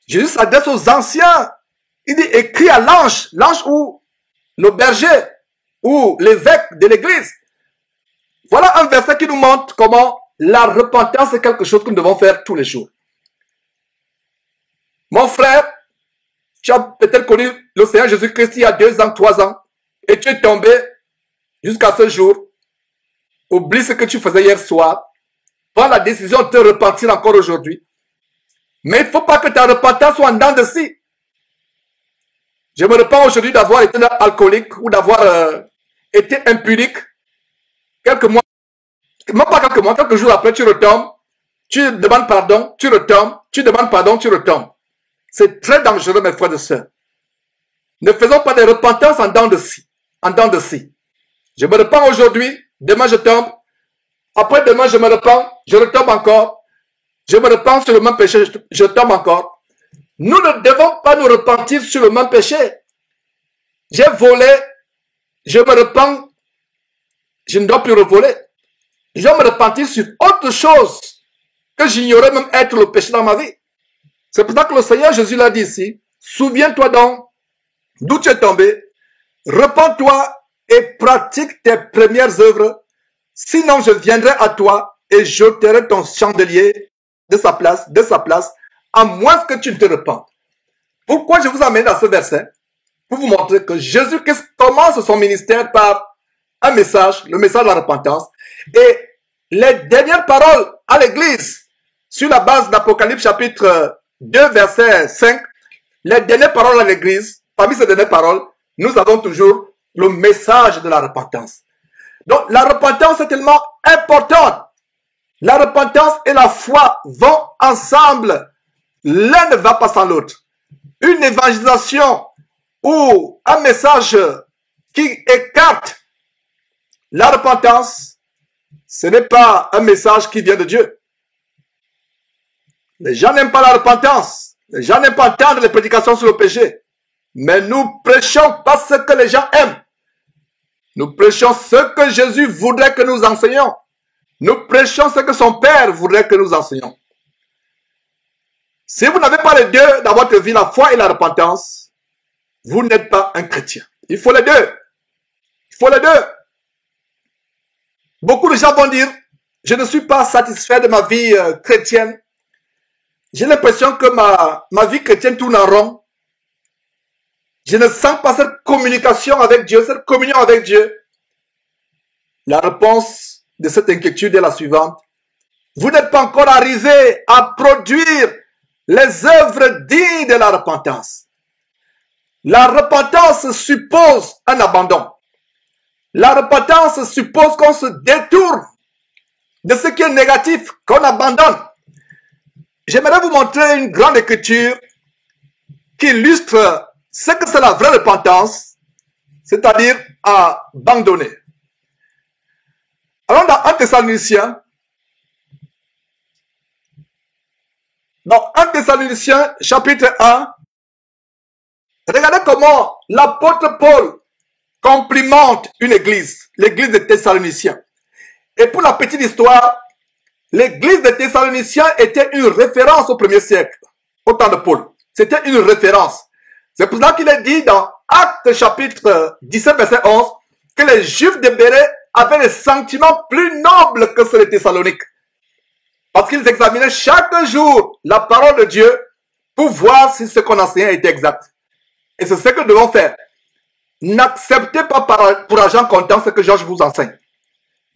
Jésus s'adresse aux anciens. Il dit, écrit à l'ange, l'ange ou le berger ou l'évêque de l'église. Voilà un verset qui nous montre comment la repentance est quelque chose que nous devons faire tous les jours. Mon frère, tu as peut-être connu le Seigneur Jésus-Christ il y a 2 ans, 3 ans, et tu es tombé jusqu'à ce jour. Oublie ce que tu faisais hier soir. Prends la décision de te repentir encore aujourd'hui. Mais il ne faut pas que ta repentance soit en dents de scie. Je me repens aujourd'hui d'avoir été alcoolique ou d'avoir été impunique. Quelques mois, même pas quelques mois, quelques jours après, tu retombes, tu demandes pardon, tu retombes, tu demandes pardon, tu retombes. C'est très dangereux, mes frères et sœurs. Ne faisons pas des repentances en dents de scie. En dents de scie. Je me repens aujourd'hui, demain je tombe, après demain je me repens, je retombe encore, je me repens sur le même péché, je tombe encore. Nous ne devons pas nous repentir sur le même péché. J'ai volé, je me repens, je ne dois plus revoler. Je dois me repentir sur autre chose que j'ignorais même être le péché dans ma vie. C'est pour ça que le Seigneur Jésus l'a dit ici. Souviens-toi donc d'où tu es tombé. Repens-toi et pratique tes premières œuvres. Sinon, je viendrai à toi et j'ôterai ton chandelier de sa place, à moins que tu ne te repentes. Pourquoi je vous amène à ce verset? Pour vous montrer que Jésus-Christ commence son ministère par un message, le message de la repentance. Et les dernières paroles à l'église, sur la base d'Apocalypse chapitre 2, verset 5, les dernières paroles à l'église, parmi ces dernières paroles, nous avons toujours le message de la repentance. Donc, la repentance est tellement importante. La repentance et la foi vont ensemble. L'un ne va pas sans l'autre. Une évangélisation ou un message qui écarte la repentance, ce n'est pas un message qui vient de Dieu. Les gens n'aiment pas la repentance. Les gens n'aiment pas entendre les prédications sur le péché. Mais nous prêchons pas ce que les gens aiment. Nous prêchons ce que Jésus voudrait que nous enseignions. Nous prêchons ce que son Père voudrait que nous enseignions. Si vous n'avez pas les deux dans votre vie, la foi et la repentance, vous n'êtes pas un chrétien. Il faut les deux. Il faut les deux. Beaucoup de gens vont dire, je ne suis pas satisfait de ma vie chrétienne. J'ai l'impression que ma vie chrétienne tourne en rond. Je ne sens pas cette communication avec Dieu, cette communion avec Dieu. La réponse de cette inquiétude est la suivante. vous n'êtes pas encore arrivé à produire les œuvres dignes de la repentance. La repentance suppose un abandon. La repentance suppose qu'on se détourne de ce qui est négatif, qu'on abandonne. J'aimerais vous montrer une grande écriture qui illustre ce que c'est la vraie repentance, c'est-à-dire abandonner. Alors dans 1 Thessaloniciens, chapitre 1, regardez comment l'apôtre Paul complimente une église, l'église des Thessaloniciens. Et pour la petite histoire, l'église des Thessaloniciens était une référence au premier siècle, au temps de Paul. C'était une référence. C'est pour ça qu'il est dit dans Actes chapitre 17, verset 11, que les Juifs de Bérée avaient des sentiments plus nobles que ceux de Thessalonique. Parce qu'ils examinaient chaque jour la parole de Dieu pour voir si ce qu'on enseignait était exact. Et c'est ce que nous devons faire. N'acceptez pas pour argent comptant ce que Georges vous enseigne.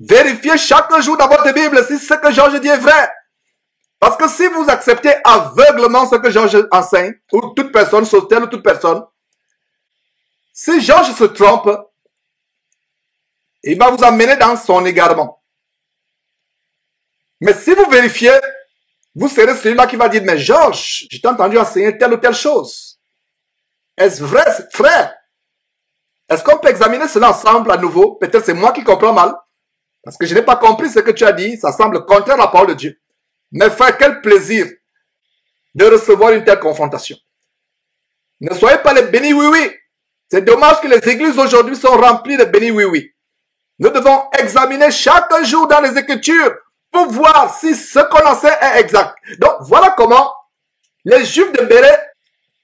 Vérifiez chaque jour dans votre Bible si ce que Georges dit est vrai. Parce que si vous acceptez aveuglement ce que Georges enseigne, ou toute personne, Sautel ou toute personne, si Georges se trompe, il va vous amener dans son égarement. Mais si vous vérifiez, vous serez celui-là qui va dire, mais Georges, je t'ai entendu enseigner telle ou telle chose. Est-ce vrai, frère? Est-ce qu'on peut examiner cela ensemble à nouveau? Peut-être c'est moi qui comprends mal. Parce que je n'ai pas compris ce que tu as dit. Ça semble contraire à la parole de Dieu. Mais frère, quel plaisir de recevoir une telle confrontation. Ne soyez pas les bénis oui-oui. C'est dommage que les églises aujourd'hui sont remplies de bénis oui-oui. Nous devons examiner chaque jour dans les Écritures pour voir si ce qu'on enseigne est exact. Donc, voilà comment les Juifs de Bérée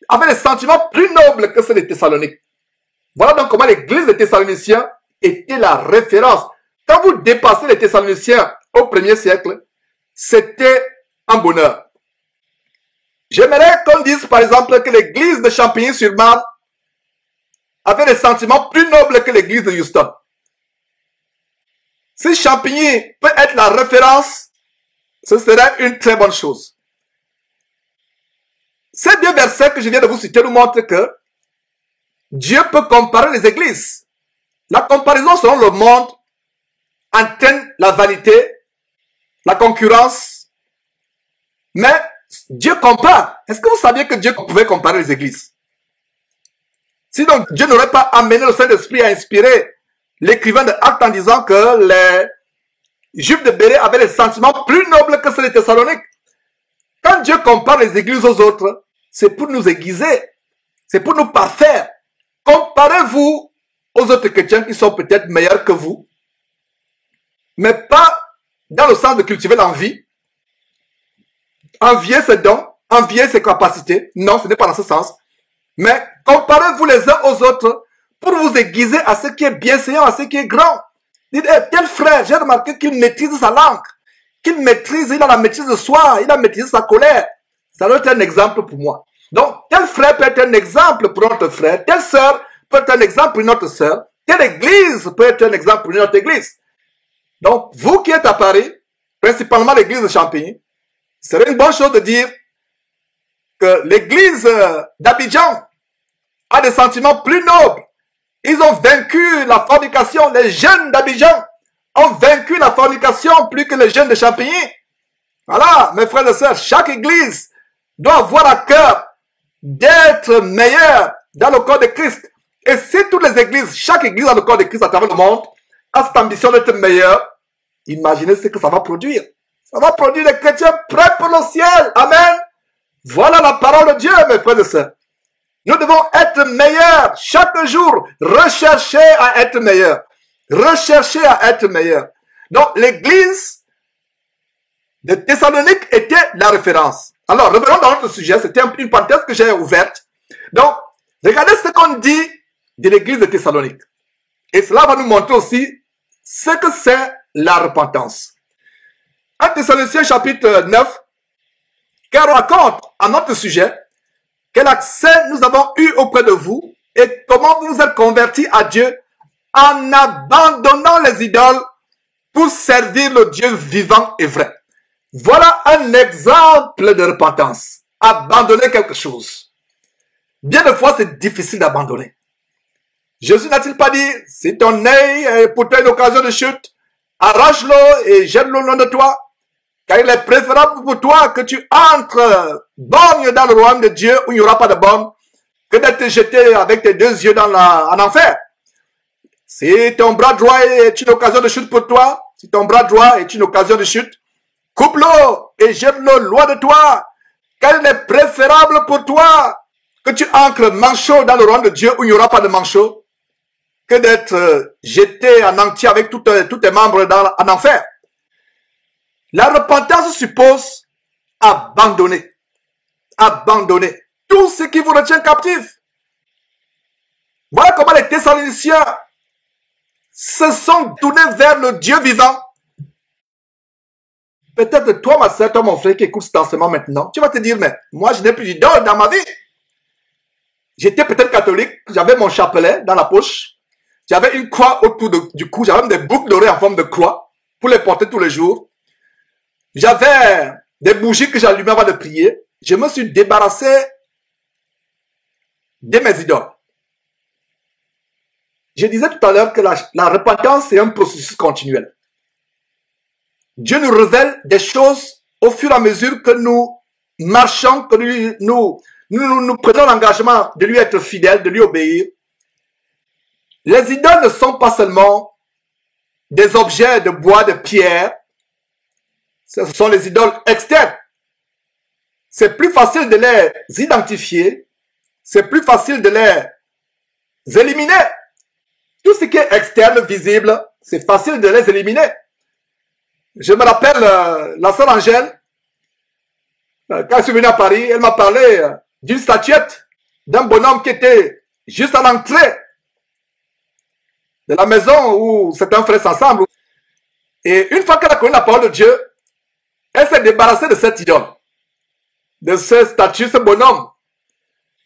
avaient des sentiments plus nobles que ceux des Thessaloniques. Voilà donc comment l'église des Thessaloniciens était la référence. Quand vous dépassez les Thessaloniciens au premier siècle, c'était un bonheur. J'aimerais qu'on dise par exemple que l'église de Champigny-sur-Marne avait des sentiments plus nobles que l'église de Houston. Si Champigny peut être la référence, ce serait une très bonne chose. Ces deux versets que je viens de vous citer nous montrent que Dieu peut comparer les églises. La comparaison selon le monde entraîne la vanité, la concurrence, mais Dieu compare. Est-ce que vous saviez que Dieu pouvait comparer les églises? Sinon, Dieu n'aurait pas amené le Saint-Esprit à inspirer l'écrivain de Actes en disant que les Juifs de Bérée avaient des sentiments plus nobles que ceux de Thessalonique. Quand Dieu compare les églises aux autres, c'est pour nous aiguiser, c'est pour nous parfaire. Comparez-vous aux autres chrétiens qui sont peut-être meilleurs que vous, mais pas dans le sens de cultiver l'envie, envier ses dons, envier ses capacités. Non, ce n'est pas dans ce sens. Mais comparez-vous les uns aux autres pour vous aiguiser à ce qui est bienséant, à ce qui est grand. Dites, tel frère, j'ai remarqué qu'il maîtrise sa langue, qu'il maîtrise, il a la maîtrise de soi, il a maîtrisé sa colère. Ça doit être un exemple pour moi. Donc, tel frère peut être un exemple pour notre frère, telle sœur peut être un exemple pour notre sœur, telle église peut être un exemple pour notre église. Donc, vous qui êtes à Paris, principalement l'église de Champigny, ce serait une bonne chose de dire que l'église d'Abidjan a des sentiments plus nobles. Ils ont vaincu la fornication. Les jeunes d'Abidjan ont vaincu la fornication plus que les jeunes de Champigny. Voilà, mes frères et sœurs, chaque église doit avoir à cœur d'être meilleure dans le corps de Christ. Et si toutes les églises, chaque église dans le corps de Christ à travers le monde, a cette ambition d'être meilleure, imaginez ce que ça va produire. Ça va produire des chrétiens prêts pour le ciel. Amen. Voilà la parole de Dieu, mes frères et sœurs. Nous devons être meilleurs chaque jour. Rechercher à être meilleurs. Rechercher à être meilleurs. Donc, l'église de Thessalonique était la référence. Alors, revenons dans notre sujet. C'était une parenthèse que j'ai ouverte. Donc, regardez ce qu'on dit de l'église de Thessalonique. Et cela va nous montrer aussi ce que c'est la repentance. 1 Thessaloniciens chapitre 9, qui raconte à notre sujet quel accès nous avons eu auprès de vous et comment vous vous êtes convertis à Dieu en abandonnant les idoles pour servir le Dieu vivant et vrai. Voilà un exemple de repentance. Abandonner quelque chose. Bien de fois, c'est difficile d'abandonner. Jésus n'a-t-il pas dit, si ton œil est pour toi une occasion de chute, arrache-le et jette-le loin de toi, car il est préférable pour toi que tu entres borgne dans le royaume de Dieu où il n'y aura pas de borne, que d'être jeté avec tes deux yeux en enfer. Si ton bras droit est une occasion de chute pour toi, si ton bras droit est une occasion de chute, coupe-le et jette-le loin de toi, car il est préférable pour toi que tu ancres manchot dans le royaume de Dieu où il n'y aura pas de manchot, que d'être jeté en entier avec tous tes membres en enfer. La repentance suppose abandonner. Abandonner tout ce qui vous retient captif. Voilà comment les Thessaloniciens se sont tournés vers le Dieu vivant. Peut-être toi, ma soeur, toi, mon frère, qui écoute cet enseignement maintenant, tu vas te dire, mais moi, je n'ai plus d'idole dans ma vie. J'étais peut-être catholique, j'avais mon chapelet dans la poche, j'avais une croix autour du cou, j'avais même des boucles d'oreilles en forme de croix pour les porter tous les jours. J'avais des bougies que j'allumais avant de prier. Je me suis débarrassé de mes idoles. Je disais tout à l'heure que la repentance est un processus continuel. Dieu nous révèle des choses au fur et à mesure que nous marchons, que nous prenons l'engagement de lui être fidèles, de lui obéir. Les idoles ne sont pas seulement des objets de bois, de pierre. Ce sont les idoles externes. C'est plus facile de les identifier. C'est plus facile de les éliminer. Tout ce qui est externe, visible, c'est facile de les éliminer. Je me rappelle la sœur Angèle, quand je suis venu à Paris, elle m'a parlé d'une statuette d'un bonhomme qui était juste à l'entrée de la maison où certains frères ensemble. Et une fois qu'elle a connu la parole de Dieu, elle s'est débarrassée de cette idole, de ce statut, ce bonhomme.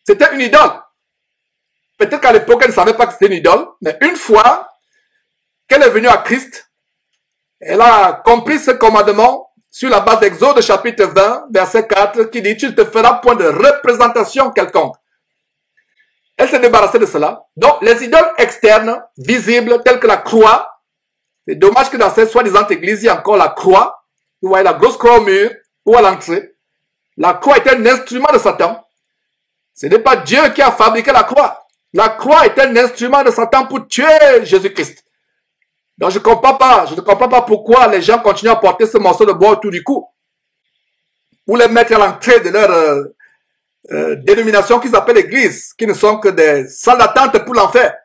C'était une idole. Peut-être qu'à l'époque, elle ne savait pas que c'était une idole, mais une fois qu'elle est venue à Christ, elle a compris ce commandement sur la base d'Exode chapitre 20, verset 4, qui dit « Tu ne te feras point de représentation quelconque ». Elle s'est débarrassée de cela. Donc, les idoles externes, visibles, telles que la croix, c'est dommage que dans cette soi-disant église, il y a encore la croix. Vous voyez la grosse croix au mur ou à l'entrée. La croix est un instrument de Satan. Ce n'est pas Dieu qui a fabriqué la croix. La croix est un instrument de Satan pour tuer Jésus-Christ. Donc je ne comprends pas pourquoi les gens continuent à porter ce morceau de bois autour du cou. Ou les mettre à l'entrée de leur dénomination qu'ils appellent l'église, qui ne sont que des salles d'attente pour l'enfer.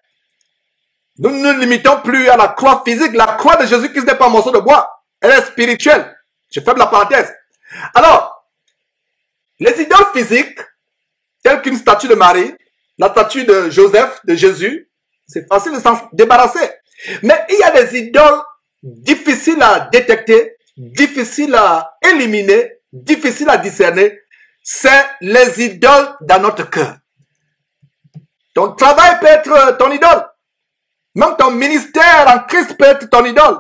Nous ne nous limitons plus à la croix physique. La croix de Jésus-Christ n'est pas un morceau de bois. Elle est spirituelle. Je ferme la parenthèse. Alors, les idoles physiques, telles qu'une statue de Marie, la statue de Joseph, de Jésus, c'est facile de s'en débarrasser. Mais il y a des idoles difficiles à détecter, difficiles à éliminer, difficiles à discerner. C'est les idoles dans notre cœur. Ton travail peut être ton idole. Même ton ministère en Christ peut être ton idole.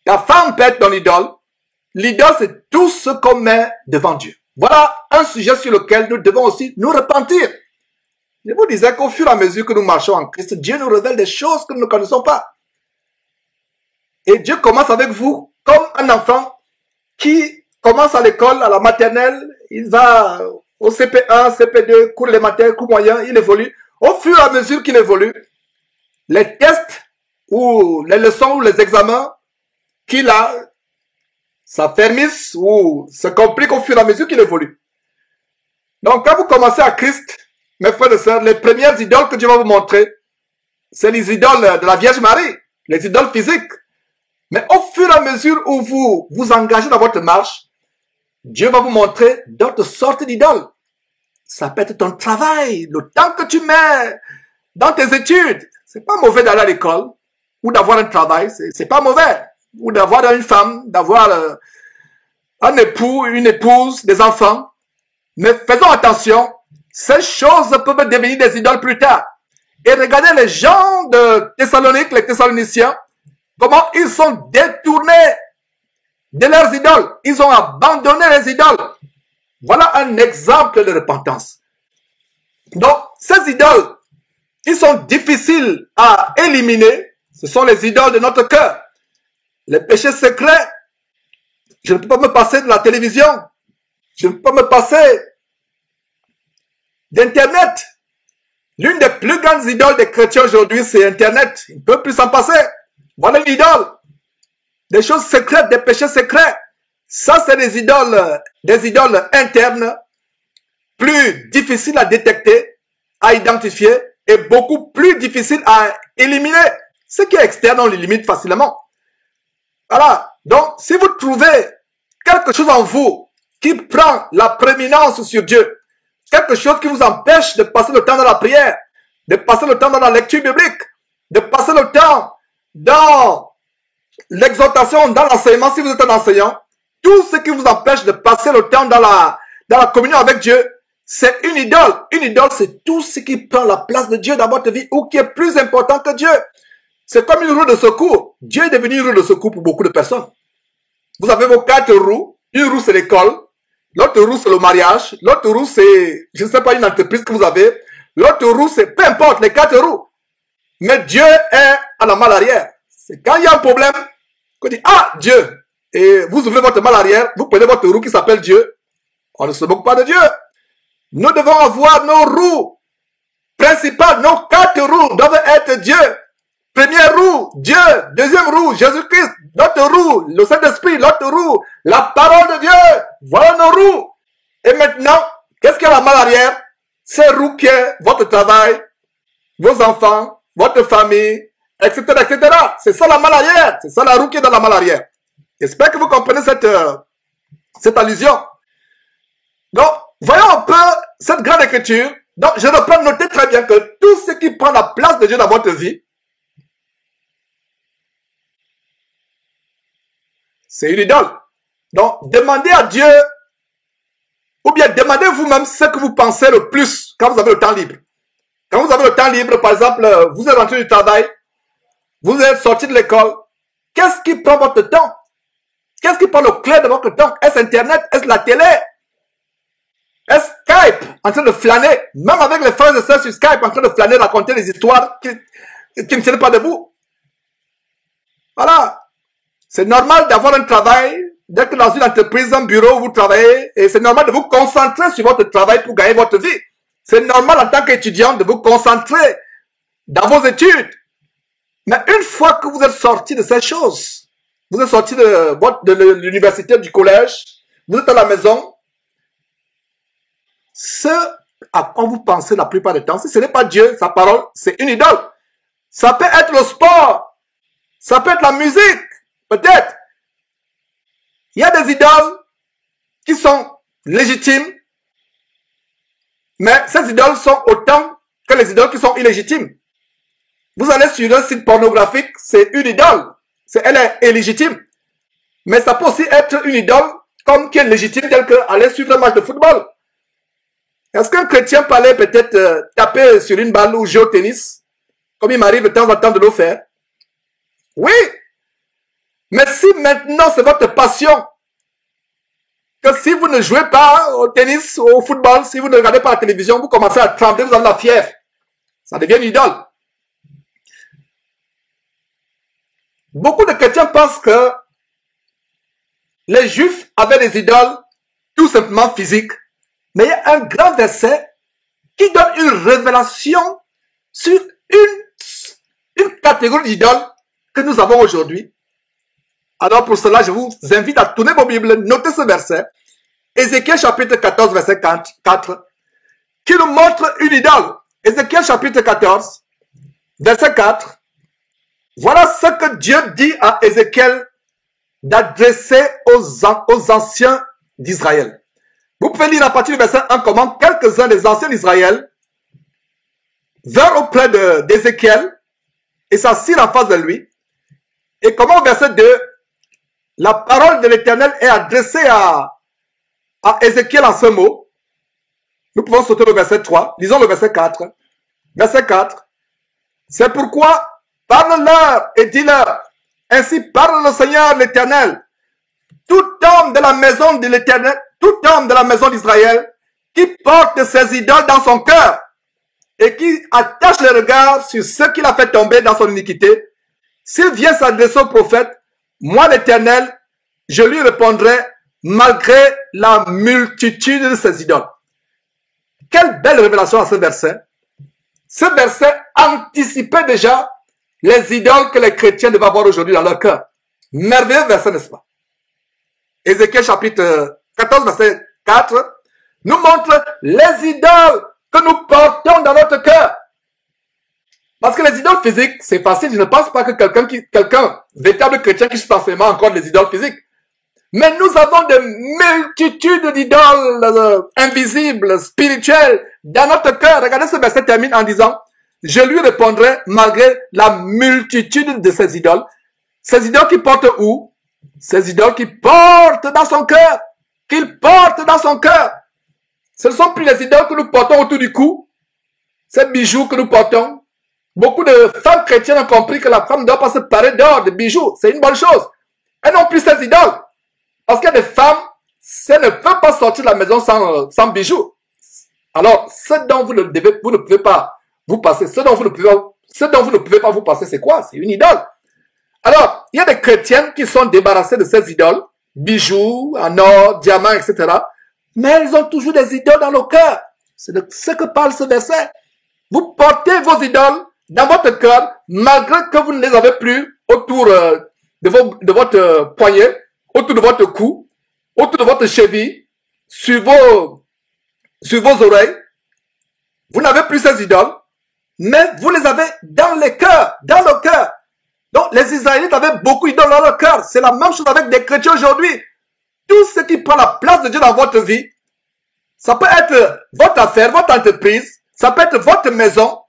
Ta femme peut être ton idole. L'idole, c'est tout ce qu'on met devant Dieu. Voilà un sujet sur lequel nous devons aussi nous repentir. Je vous disais qu'au fur et à mesure que nous marchons en Christ, Dieu nous révèle des choses que nous ne connaissons pas. Et Dieu commence avec vous comme un enfant qui commence à l'école, à la maternelle, il va au CP1, CP2, cours élémentaire, cours moyen, il évolue. Au fur et à mesure qu'il évolue, les tests ou les leçons ou les examens qu'il a s'affermissent ou se compliquent au fur et à mesure qu'il évolue. Donc quand vous commencez à Christ, mes frères et sœurs, les premières idoles que Dieu va vous montrer, c'est les idoles de la Vierge Marie, les idoles physiques. Mais au fur et à mesure où vous vous engagez dans votre marche, Dieu va vous montrer d'autres sortes d'idoles. Ça peut être ton travail, le temps que tu mets dans tes études. C'est pas mauvais d'aller à l'école ou d'avoir un travail, c'est pas mauvais. Ou d'avoir une femme, d'avoir un époux, une épouse, des enfants. Mais faisons attention, ces choses peuvent devenir des idoles plus tard. Et regardez les gens de Thessalonique, les Thessaloniciens, comment ils sont détournés de leurs idoles. Ils ont abandonné les idoles. Voilà un exemple de repentance. Donc, ces idoles, ils sont difficiles à éliminer. Ce sont les idoles de notre cœur. Les péchés secrets. Je ne peux pas me passer de la télévision. Je ne peux pas me passer d'Internet. L'une des plus grandes idoles des chrétiens aujourd'hui, c'est Internet. Il ne peut plus s'en passer. Voilà l'idole. Des choses secrètes, des péchés secrets. Ça, c'est des idoles internes, plus difficiles à détecter, à identifier, et beaucoup plus difficiles à éliminer. Ce qui est externe, on l'élimine facilement. Voilà. Donc, si vous trouvez quelque chose en vous qui prend la prééminence sur Dieu, quelque chose qui vous empêche de passer le temps dans la prière, de passer le temps dans la lecture biblique, de passer le temps dans l'exhortation, dans l'enseignement, si vous êtes un enseignant, tout ce qui vous empêche de passer le temps dans la communion avec Dieu, c'est une idole. Une idole, c'est tout ce qui prend la place de Dieu dans votre vie ou qui est plus important que Dieu. C'est comme une roue de secours. Dieu est devenu une roue de secours pour beaucoup de personnes. Vous avez vos 4 roues. Une roue, c'est l'école. L'autre roue, c'est le mariage. L'autre roue, c'est, je ne sais pas, une entreprise que vous avez. L'autre roue, c'est peu importe, les 4 roues. Mais Dieu est à la malle arrière. C'est quand il y a un problème, qu'on dit, ah, Dieu. Et vous ouvrez votre malle arrière, vous prenez votre roue qui s'appelle Dieu. On ne se moque pas de Dieu. Nous devons avoir nos roues principales. Nos 4 roues doivent être Dieu. Première roue, Dieu. Deuxième roue, Jésus-Christ. L'autre roue, le Saint-Esprit. L'autre roue, la parole de Dieu. Voilà nos roues. Et maintenant, qu'est-ce qu'il y a la malle arrière? Ces roues qui est votre travail, vos enfants, votre famille, etc., etc. C'est ça la malle arrière. C'est ça la roue qui est dans la malle arrière. J'espère que vous comprenez cette allusion. Donc, voyons un peu cette grande écriture. Donc, je reprends, notez très bien que tout ce qui prend la place de Dieu dans votre vie, c'est une idole. Donc, demandez à Dieu, ou bien demandez vous-même ce que vous pensez le plus quand vous avez le temps libre. Quand vous avez le temps libre, par exemple, vous êtes rentré du travail, vous êtes sorti de l'école, qu'est-ce qui prend votre temps? Qu'est-ce qui prend le clé de votre temps? Est-ce Internet? Est-ce la télé? Est-ce Skype? En train de flâner, même avec les frères et sœurs sur Skype, en train de flâner, raconter des histoires qui ne tiennent pas debout. Voilà. C'est normal d'avoir un travail, d'être dans une entreprise, un bureau où vous travaillez, et c'est normal de vous concentrer sur votre travail pour gagner votre vie. C'est normal en tant qu'étudiant de vous concentrer dans vos études. Mais une fois que vous êtes sorti de ces choses, vous êtes sorti de l'université, du collège, vous êtes à la maison, ce à quoi vous pensez la plupart du temps, si ce n'est pas Dieu, sa parole, c'est une idole. Ça peut être le sport, ça peut être la musique, peut-être. Il y a des idoles qui sont légitimes, mais ces idoles sont autant que les idoles qui sont illégitimes. Vous allez sur un site pornographique, c'est une idole. Elle est illégitime. Mais ça peut aussi être une idole comme qui est légitime, telle qu'aller suivre un match de football. Est-ce qu'un chrétien peut aller peut-être taper sur une balle ou jouer au tennis, comme il m'arrive de temps en temps de le faire? Oui. Mais si maintenant c'est votre passion, que si vous ne jouez pas au tennis ou au football, si vous ne regardez pas la télévision, vous commencez à trembler, vous avez la fièvre. Ça devient une idole. Beaucoup de chrétiens pensent que les juifs avaient des idoles tout simplement physiques. Mais il y a un grand verset qui donne une révélation sur une catégorie d'idoles que nous avons aujourd'hui. Alors pour cela, je vous invite à tourner vos Bibles, notez ce verset. Ézéchiel chapitre 14, verset 4, qui nous montre une idole. Ézéchiel chapitre 14, verset 4. Voilà ce que Dieu dit à Ézéchiel d'adresser aux anciens d'Israël. Vous pouvez lire à partir du verset 1 comment quelques-uns des anciens d'Israël vinrent auprès d'Ézéchiel et s'assirent en face de lui. Et comment au verset 2, la parole de l'Éternel est adressée à Ézéchiel en ce mot. Nous pouvons sauter le verset 3. Lisons le verset 4. Verset 4. C'est pourquoi parle-leur et dis-leur, ainsi parle le Seigneur l'Éternel. Tout homme de la maison de l'Éternel, tout homme de la maison d'Israël, qui porte ses idoles dans son cœur et qui attache le regard sur ce qu'il a fait tomber dans son iniquité, s'il vient s'adresser au prophète, moi l'Éternel, je lui répondrai malgré la multitude de ses idoles. Quelle belle révélation à ce verset. Ce verset anticipait déjà les idoles que les chrétiens devaient avoir aujourd'hui dans leur cœur. Merveilleux verset, n'est-ce pas? Ézéchiel chapitre 14, verset 4, nous montre les idoles que nous portons dans notre cœur. Parce que les idoles physiques, c'est facile. Je ne pense pas que quelqu'un, véritable chrétien, qui supporte encore les idoles physiques. Mais nous avons de multitudes d'idoles invisibles, spirituelles, dans notre cœur. Regardez, ce verset termine en disant, je lui répondrai malgré la multitude de ces idoles. Ces idoles qui portent où? Ces idoles qui portent dans son cœur. Qu'il porte dans son cœur. Ce ne sont plus les idoles que nous portons autour du cou. Ces bijoux que nous portons. Beaucoup de femmes chrétiennes ont compris que la femme ne doit pas se parer d'or, de bijoux. C'est une bonne chose. Elles n'ont plus ces idoles. Parce qu'il y a des femmes, elles ne peuvent pas sortir de la maison sans bijoux. Alors, ce dont vous ne pouvez pas vous passer, ce dont vous ne pouvez pas vous passer, c'est quoi? C'est une idole. Alors, il y a des chrétiennes qui sont débarrassées de ces idoles, bijoux, en or, diamants, etc. Mais elles ont toujours des idoles dans le cœur. C'est de ce que parle ce verset. Vous portez vos idoles dans votre cœur, malgré que vous ne les avez plus autour de votre poignet, autour de votre cou, autour de votre cheville, sur vos oreilles. Vous n'avez plus ces idoles, mais vous les avez dans les cœurs, dans le cœur. Donc, les Israélites avaient beaucoup d'idoles dans leur cœur. C'est la même chose avec des chrétiens aujourd'hui. Tout ce qui prend la place de Dieu dans votre vie, ça peut être votre affaire, votre entreprise, ça peut être votre maison,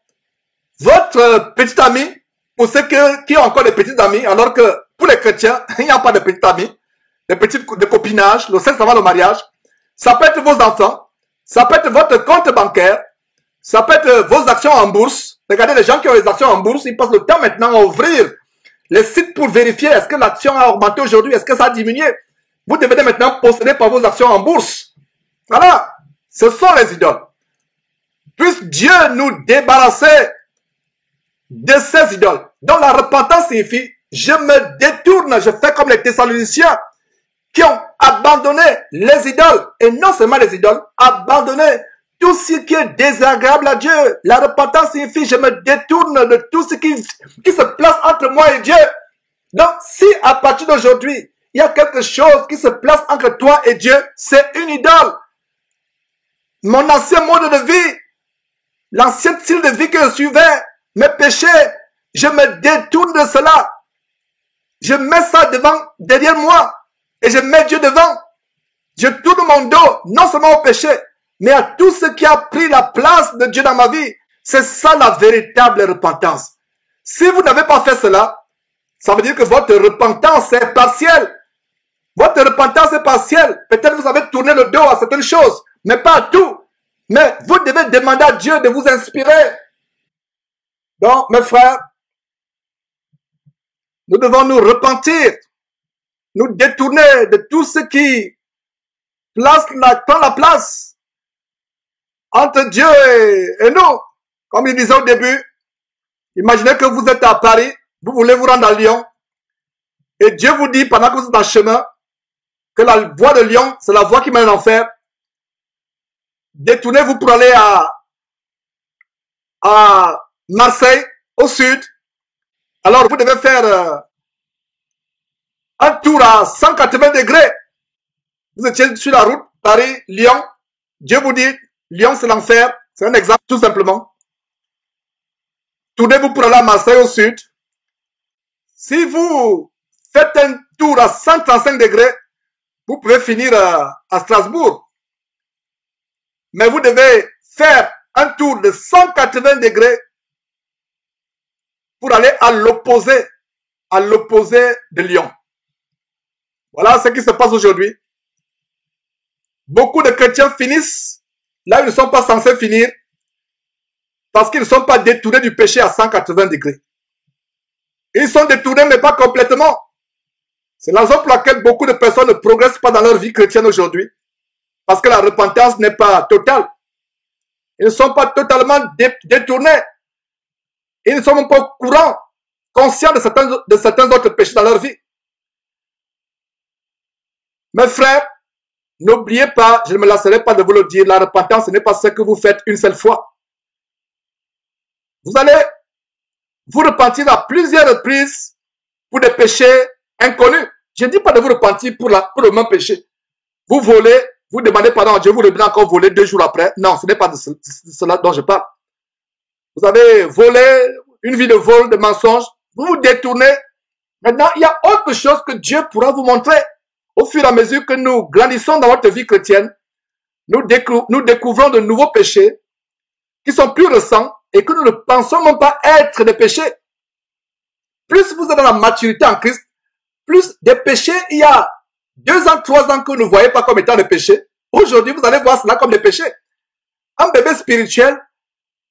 votre petit ami, pour ceux qui ont encore des petits amis, alors que pour les chrétiens, il n'y a pas de petits amis, de copinage, le sexe avant le mariage. Ça peut être vos enfants, ça peut être votre compte bancaire, ça peut être vos actions en bourse. Regardez les gens qui ont les actions en bourse, ils passent le temps maintenant à ouvrir les sites pour vérifier est-ce que l'action a augmenté aujourd'hui, est-ce que ça a diminué. Vous devenez maintenant possédé par vos actions en bourse. Voilà, ce sont les idoles. Puisse Dieu nous débarrasser de ces idoles. Donc la repentance signifie, je me détourne, je fais comme les Thessaloniciens qui ont abandonné les idoles, et non seulement les idoles, abandonné tout ce qui est désagréable à Dieu. La repentance signifie, je me détourne de tout ce qui se place entre moi et Dieu. Donc si à partir d'aujourd'hui, il y a quelque chose qui se place entre toi et Dieu, c'est une idole. Mon ancien mode de vie, l'ancien style de vie que je suivais, mes péchés, je me détourne de cela. Je mets ça derrière moi, et je mets Dieu devant. Je tourne mon dos, non seulement au péché, mais à tout ce qui a pris la place de Dieu dans ma vie. C'est ça la véritable repentance. Si vous n'avez pas fait cela, ça veut dire que votre repentance est partielle. Votre repentance est partielle. Peut-être vous avez tourné le dos à certaines choses, mais pas à tout. Mais vous devez demander à Dieu de vous inspirer. Donc, mes frères, nous devons nous repentir, nous détourner de tout ce qui prend la place entre Dieu et nous. Comme il disait au début, imaginez que vous êtes à Paris, vous voulez vous rendre à Lyon, et Dieu vous dit pendant que vous êtes en chemin, que la voie de Lyon, c'est la voie qui mène à l'enfer. Détournez-vous pour aller à Marseille, au sud. Alors vous devez faire un tour à 180 degrés. Vous étiez sur la route, Paris, Lyon. Dieu vous dit, Lyon c'est l'enfer. C'est un exemple tout simplement. Tournez-vous pour aller à Marseille au sud. Si vous faites un tour à 135 degrés, vous pouvez finir à Strasbourg. Mais vous devez faire un tour de 180 degrés pour aller à l'opposé de Lyon. Voilà ce qui se passe aujourd'hui. Beaucoup de chrétiens finissent là où ils ne sont pas censés finir parce qu'ils ne sont pas détournés du péché à 180 degrés. Ils sont détournés mais pas complètement. C'est la raison pour laquelle beaucoup de personnes ne progressent pas dans leur vie chrétienne aujourd'hui. Parce que la repentance n'est pas totale. Ils ne sont pas totalement détournés. Ils ne sont même pas au courant, conscients de certains autres péchés dans leur vie. Mes frères, n'oubliez pas, je ne me lasserai pas de vous le dire, la repentance ce n'est pas ce que vous faites une seule fois. Vous allez vous repentir à plusieurs reprises pour des péchés inconnus. Je ne dis pas de vous repentir pour le même péché. Vous volez, vous demandez pardon à Dieu, vous revenez encore voler 2 jours après. Non, ce n'est pas de cela dont je parle. Vous avez volé, une vie de vol, de mensonge, vous vous détournez. Maintenant, il y a autre chose que Dieu pourra vous montrer. Au fur et à mesure que nous grandissons dans votre vie chrétienne, nous découvrons de nouveaux péchés qui sont plus récents et que nous ne pensons même pas être des péchés. Plus vous êtes dans la maturité en Christ, plus des péchés, il y a 2 ans, 3 ans que vous ne voyez pas comme étant des péchés. Aujourd'hui, vous allez voir cela comme des péchés. Un bébé spirituel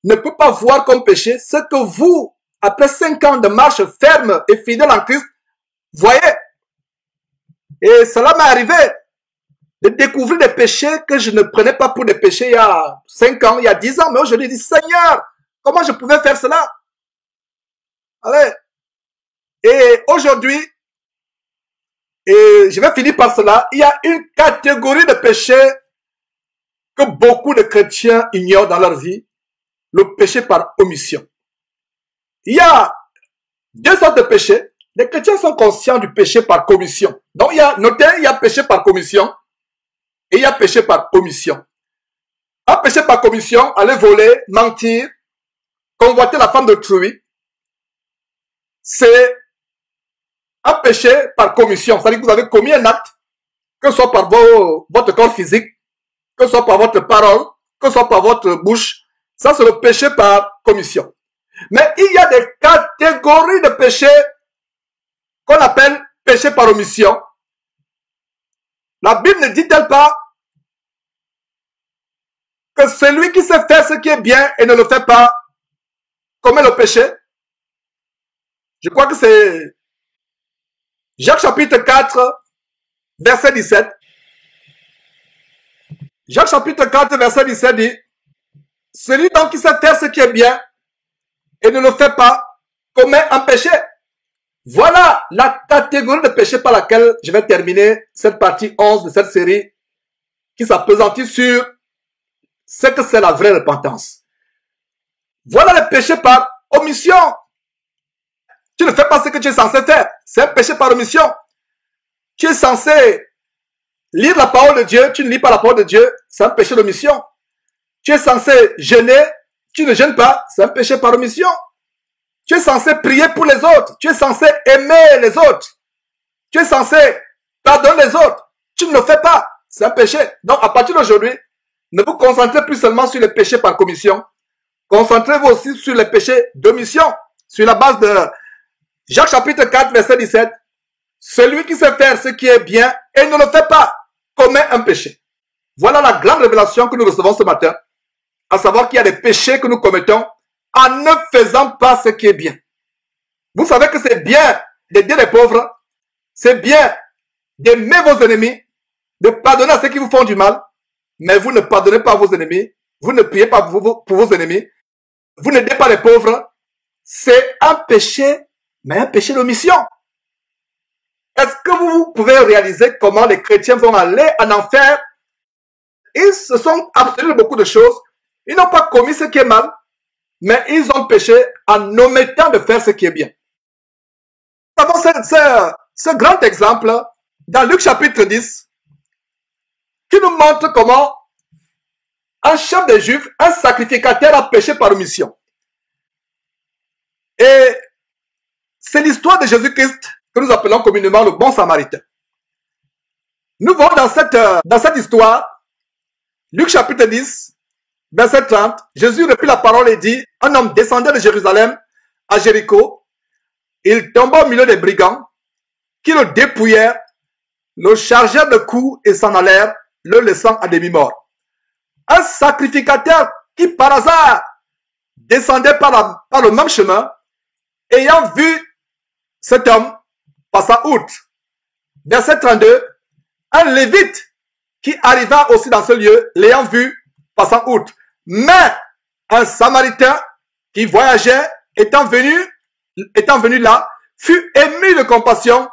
ne peut pas voir comme péché ce que vous, après 5 ans de marche ferme et fidèle en Christ, voyez. Et cela m'est arrivé de découvrir des péchés que je ne prenais pas pour des péchés il y a 5 ans, il y a 10 ans. Mais aujourd'hui, je dis, Seigneur, comment je pouvais faire cela? Allez. Et aujourd'hui, et je vais finir par cela, il y a une catégorie de péchés que beaucoup de chrétiens ignorent dans leur vie, le péché par omission. Il y a 2 sortes de péchés. Les chrétiens sont conscients du péché par commission. Donc, notez, il y a péché par commission et il y a péché par omission. Un péché par commission, aller voler, mentir, convoiter la femme d'autrui, c'est un péché par commission. C'est-à-dire que vous avez commis un acte, que ce soit par votre corps physique, que ce soit par votre parole, que ce soit par votre bouche. Ça, c'est le péché par commission. Mais il y a des catégories de péchés qu'on appelle péché par omission. La Bible ne dit-elle pas que celui qui sait faire ce qui est bien et ne le fait pas commet le péché? Je crois que c'est Jacques chapitre 4, verset 17. Jacques chapitre 4, verset 17 dit, celui donc qui sait faire ce qui est bien et ne le fait pas commet un péché. Voilà la catégorie de péché par laquelle je vais terminer cette partie 11 de cette série qui s'appesantit sur ce que c'est la vraie repentance. Voilà le péché par omission. Tu ne fais pas ce que tu es censé faire. C'est un péché par omission. Tu es censé lire la parole de Dieu. Tu ne lis pas la parole de Dieu. C'est un péché d'omission. Tu es censé jeûner. Tu ne jeûnes pas. C'est un péché par omission. Tu es censé prier pour les autres. Tu es censé aimer les autres. Tu es censé pardonner les autres. Tu ne le fais pas. C'est un péché. Donc, à partir d'aujourd'hui, ne vous concentrez plus seulement sur les péchés par commission. Concentrez-vous aussi sur les péchés d'omission. Sur la base de Jacques chapitre 4, verset 17. Celui qui sait faire ce qui est bien et ne le fait pas commet un péché. Voilà la grande révélation que nous recevons ce matin. À savoir qu'il y a des péchés que nous commettons en ne faisant pas ce qui est bien. Vous savez que c'est bien d'aider les pauvres, c'est bien d'aimer vos ennemis, de pardonner à ceux qui vous font du mal, mais vous ne pardonnez pas vos ennemis, vous ne priez pas pour vos ennemis, vous n'aidez pas les pauvres. C'est un péché, mais un péché d'omission. Est-ce que vous pouvez réaliser comment les chrétiens vont aller en enfer? Ils se sont abstenus de beaucoup de choses, ils n'ont pas commis ce qui est mal, mais ils ont péché en omettant de faire ce qui est bien. Nous avons ce grand exemple dans Luc chapitre 10 qui nous montre comment un chef des Juifs, un sacrificateur a péché par omission. Et c'est l'histoire de Jésus-Christ que nous appelons communément le bon samaritain. Nous voyons dans cette histoire, Luc chapitre 10, verset 30, Jésus reprit la parole et dit, un homme descendait de Jérusalem à Jéricho, il tomba au milieu des brigands, qui le dépouillèrent, le chargèrent de coups et s'en allèrent, le laissant à demi-mort. Un sacrificateur qui par hasard descendait par le même chemin, ayant vu cet homme, passa outre. verset 32, un lévite qui arriva aussi dans ce lieu, l'ayant vu, passant outre. Mais un samaritain qui voyageait, étant venu là, fut ému de compassion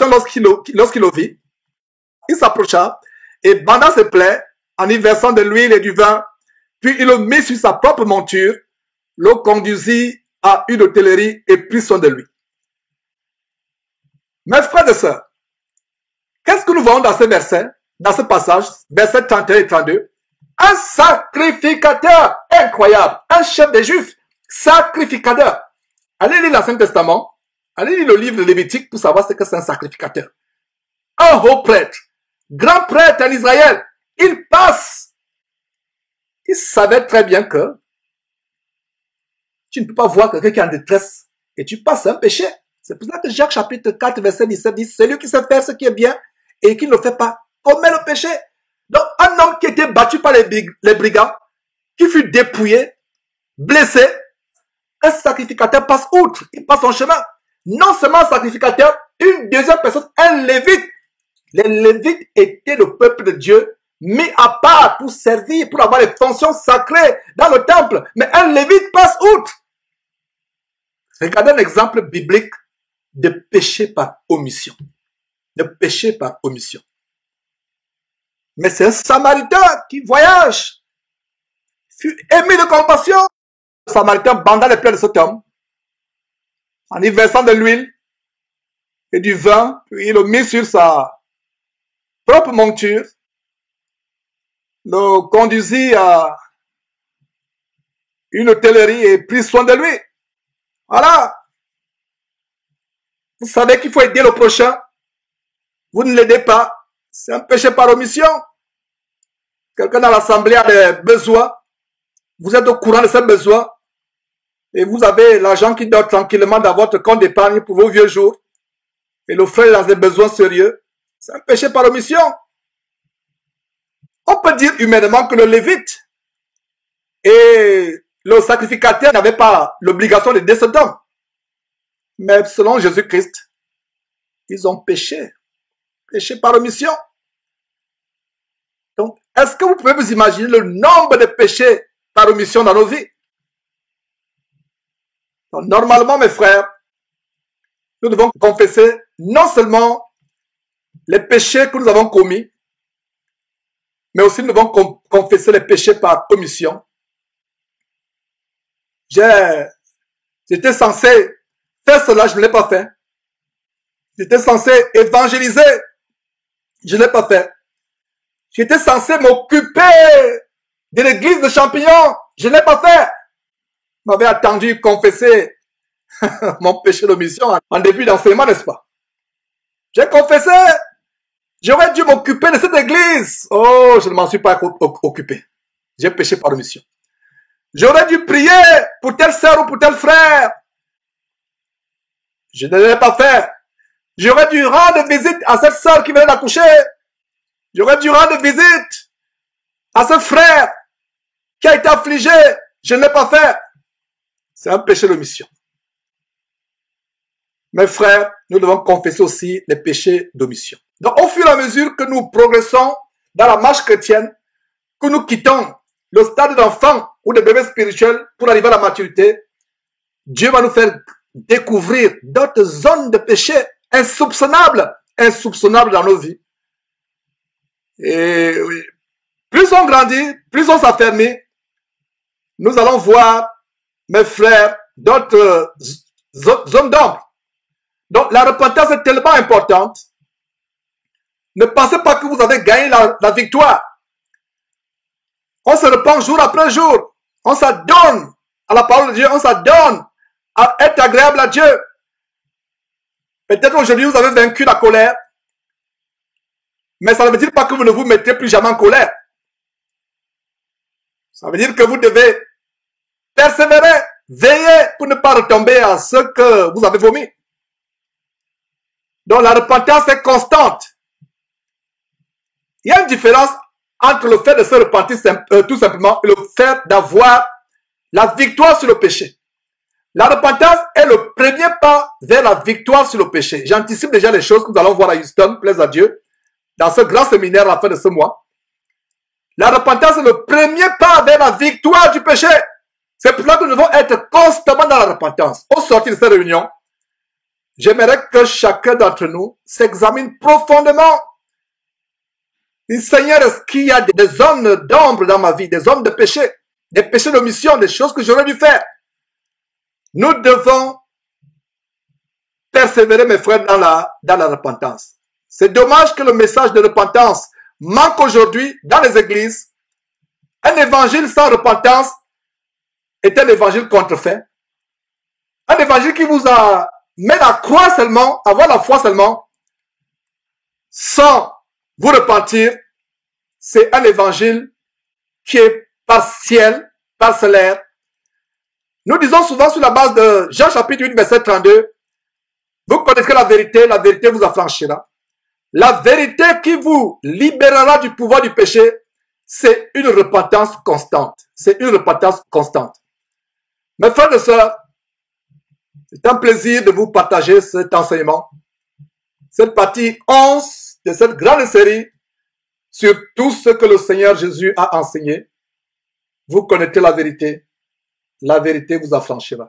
lorsqu'il le vit. Il s'approcha et banda ses plaies en y versant de l'huile et du vin, puis il le mit sur sa propre monture, le conduisit à une hôtellerie et prit soin de lui. Mes frères et sœurs, qu'est-ce que nous voyons dans ce verset, dans ce passage, versets 31 et 32? Un sacrificateur incroyable, un chef des Juifs, sacrificateur. Allez lire l'Ancien Testament, allez lire le livre de Lévitique pour savoir ce que c'est un sacrificateur. Un haut prêtre, grand prêtre en Israël, il passe. Il savait très bien que tu ne peux pas voir quelqu'un qui est en détresse et tu passes un péché. C'est pour ça que Jacques chapitre 4 verset 17 dit, celui qui sait faire ce qui est bien et qui ne le fait pas commet le péché. Donc un homme qui était battu par les brigands, qui fut dépouillé, blessé, un sacrificateur passe outre, il passe son chemin. Non seulement un sacrificateur, une deuxième personne, un lévite. Les lévites étaient le peuple de Dieu, mis à part pour servir, pour avoir les fonctions sacrées dans le temple. Mais un lévite passe outre. Regardez un exemple biblique de péché par omission. De péché par omission. Mais c'est un samaritain qui voyage, fut ému de compassion. Le samaritain banda les plaies de cet homme, en y versant de l'huile et du vin, puis il le mit sur sa propre monture, le conduisit à une hôtellerie et prit soin de lui. Voilà. Vous savez qu'il faut aider le prochain. Vous ne l'aidez pas. C'est un péché par omission. Quelqu'un dans l'assemblée a des besoins. Vous êtes au courant de ces besoins. Et vous avez l'argent qui dort tranquillement dans votre compte d'épargne pour vos vieux jours. Et le frère a des besoins sérieux. C'est un péché par omission. On peut dire humainement que le lévite et le sacrificateur n'avaient pas l'obligation d'aider cet homme. Mais selon Jésus-Christ, ils ont péché. Péché par omission. Donc, est-ce que vous pouvez vous imaginer le nombre de péchés par omission dans nos vies? Donc, normalement, mes frères, nous devons confesser non seulement les péchés que nous avons commis, mais aussi nous devons confesser les péchés par omission. J'étais censé faire cela, je ne l'ai pas fait. J'étais censé évangéliser, je ne l'ai pas fait. J'étais censé m'occuper de l'église de Champignon, je ne l'ai pas fait. Je m'avais attendu confesser mon péché d'omission en début d'enseignement, n'est-ce pas? J'ai confessé. J'aurais dû m'occuper de cette église. Oh, je ne m'en suis pas occupé. J'ai péché par omission. J'aurais dû prier pour telle sœur ou pour tel frère. Je ne l'ai pas fait. J'aurais dû rendre visite à cette sœur qui venait d'accoucher. J'aurais dû rendre visite à ce frère qui a été affligé. Je ne l'ai pas fait. C'est un péché d'omission. Mes frères, nous devons confesser aussi les péchés d'omission. Donc, au fur et à mesure que nous progressons dans la marche chrétienne, que nous quittons le stade d'enfant ou de bébé spirituel pour arriver à la maturité, Dieu va nous faire découvrir d'autres zones de péché insoupçonnables dans nos vies. Et plus on grandit, plus on s'affermit, nous allons voir, mes frères, d'autres zones d'ombre. Donc, la repentance est tellement importante. Ne pensez pas que vous avez gagné la victoire. On se repent jour après jour. On s'adonne à la parole de Dieu. On s'adonne à être agréable à Dieu. Peut-être aujourd'hui vous avez vaincu la colère. Mais ça ne veut dire pas que vous ne vous mettrez plus jamais en colère. Ça veut dire que vous devez persévérer, veiller pour ne pas retomber à ce que vous avez vomi. Donc la repentance est constante. Il y a une différence entre le fait de se repentir tout simplement et le fait d'avoir la victoire sur le péché. La repentance est le premier pas vers la victoire sur le péché. J'anticipe déjà les choses que nous allons voir à Houston, plaise à Dieu, dans ce grand séminaire à la fin de ce mois. La repentance est le premier pas vers la victoire du péché. C'est pour cela que nous devons être constamment dans la repentance. Au sortir de cette réunion, j'aimerais que chacun d'entre nous s'examine profondément. Seigneur, est-ce qu'il y a des zones d'ombre dans ma vie, des zones de péché, des péchés d'omission, des choses que j'aurais dû faire? Nous devons persévérer, mes frères, dans la repentance. C'est dommage que le message de repentance manque aujourd'hui dans les églises. Un évangile sans repentance est un évangile contrefait. Un évangile qui vous amène à croire seulement, à avoir la foi seulement, sans vous repentir, c'est un évangile qui est partiel, parcellaire. Nous disons souvent sur la base de Jean chapitre 8, verset 32, vous connaîtrez la vérité vous affranchira. La vérité qui vous libérera du pouvoir du péché, c'est une repentance constante. C'est une repentance constante. Mes frères et sœurs, c'est un plaisir de vous partager cet enseignement. Cette partie 11 de cette grande série sur tout ce que le Seigneur Jésus a enseigné. Vous connaîtrez la vérité vous affranchira.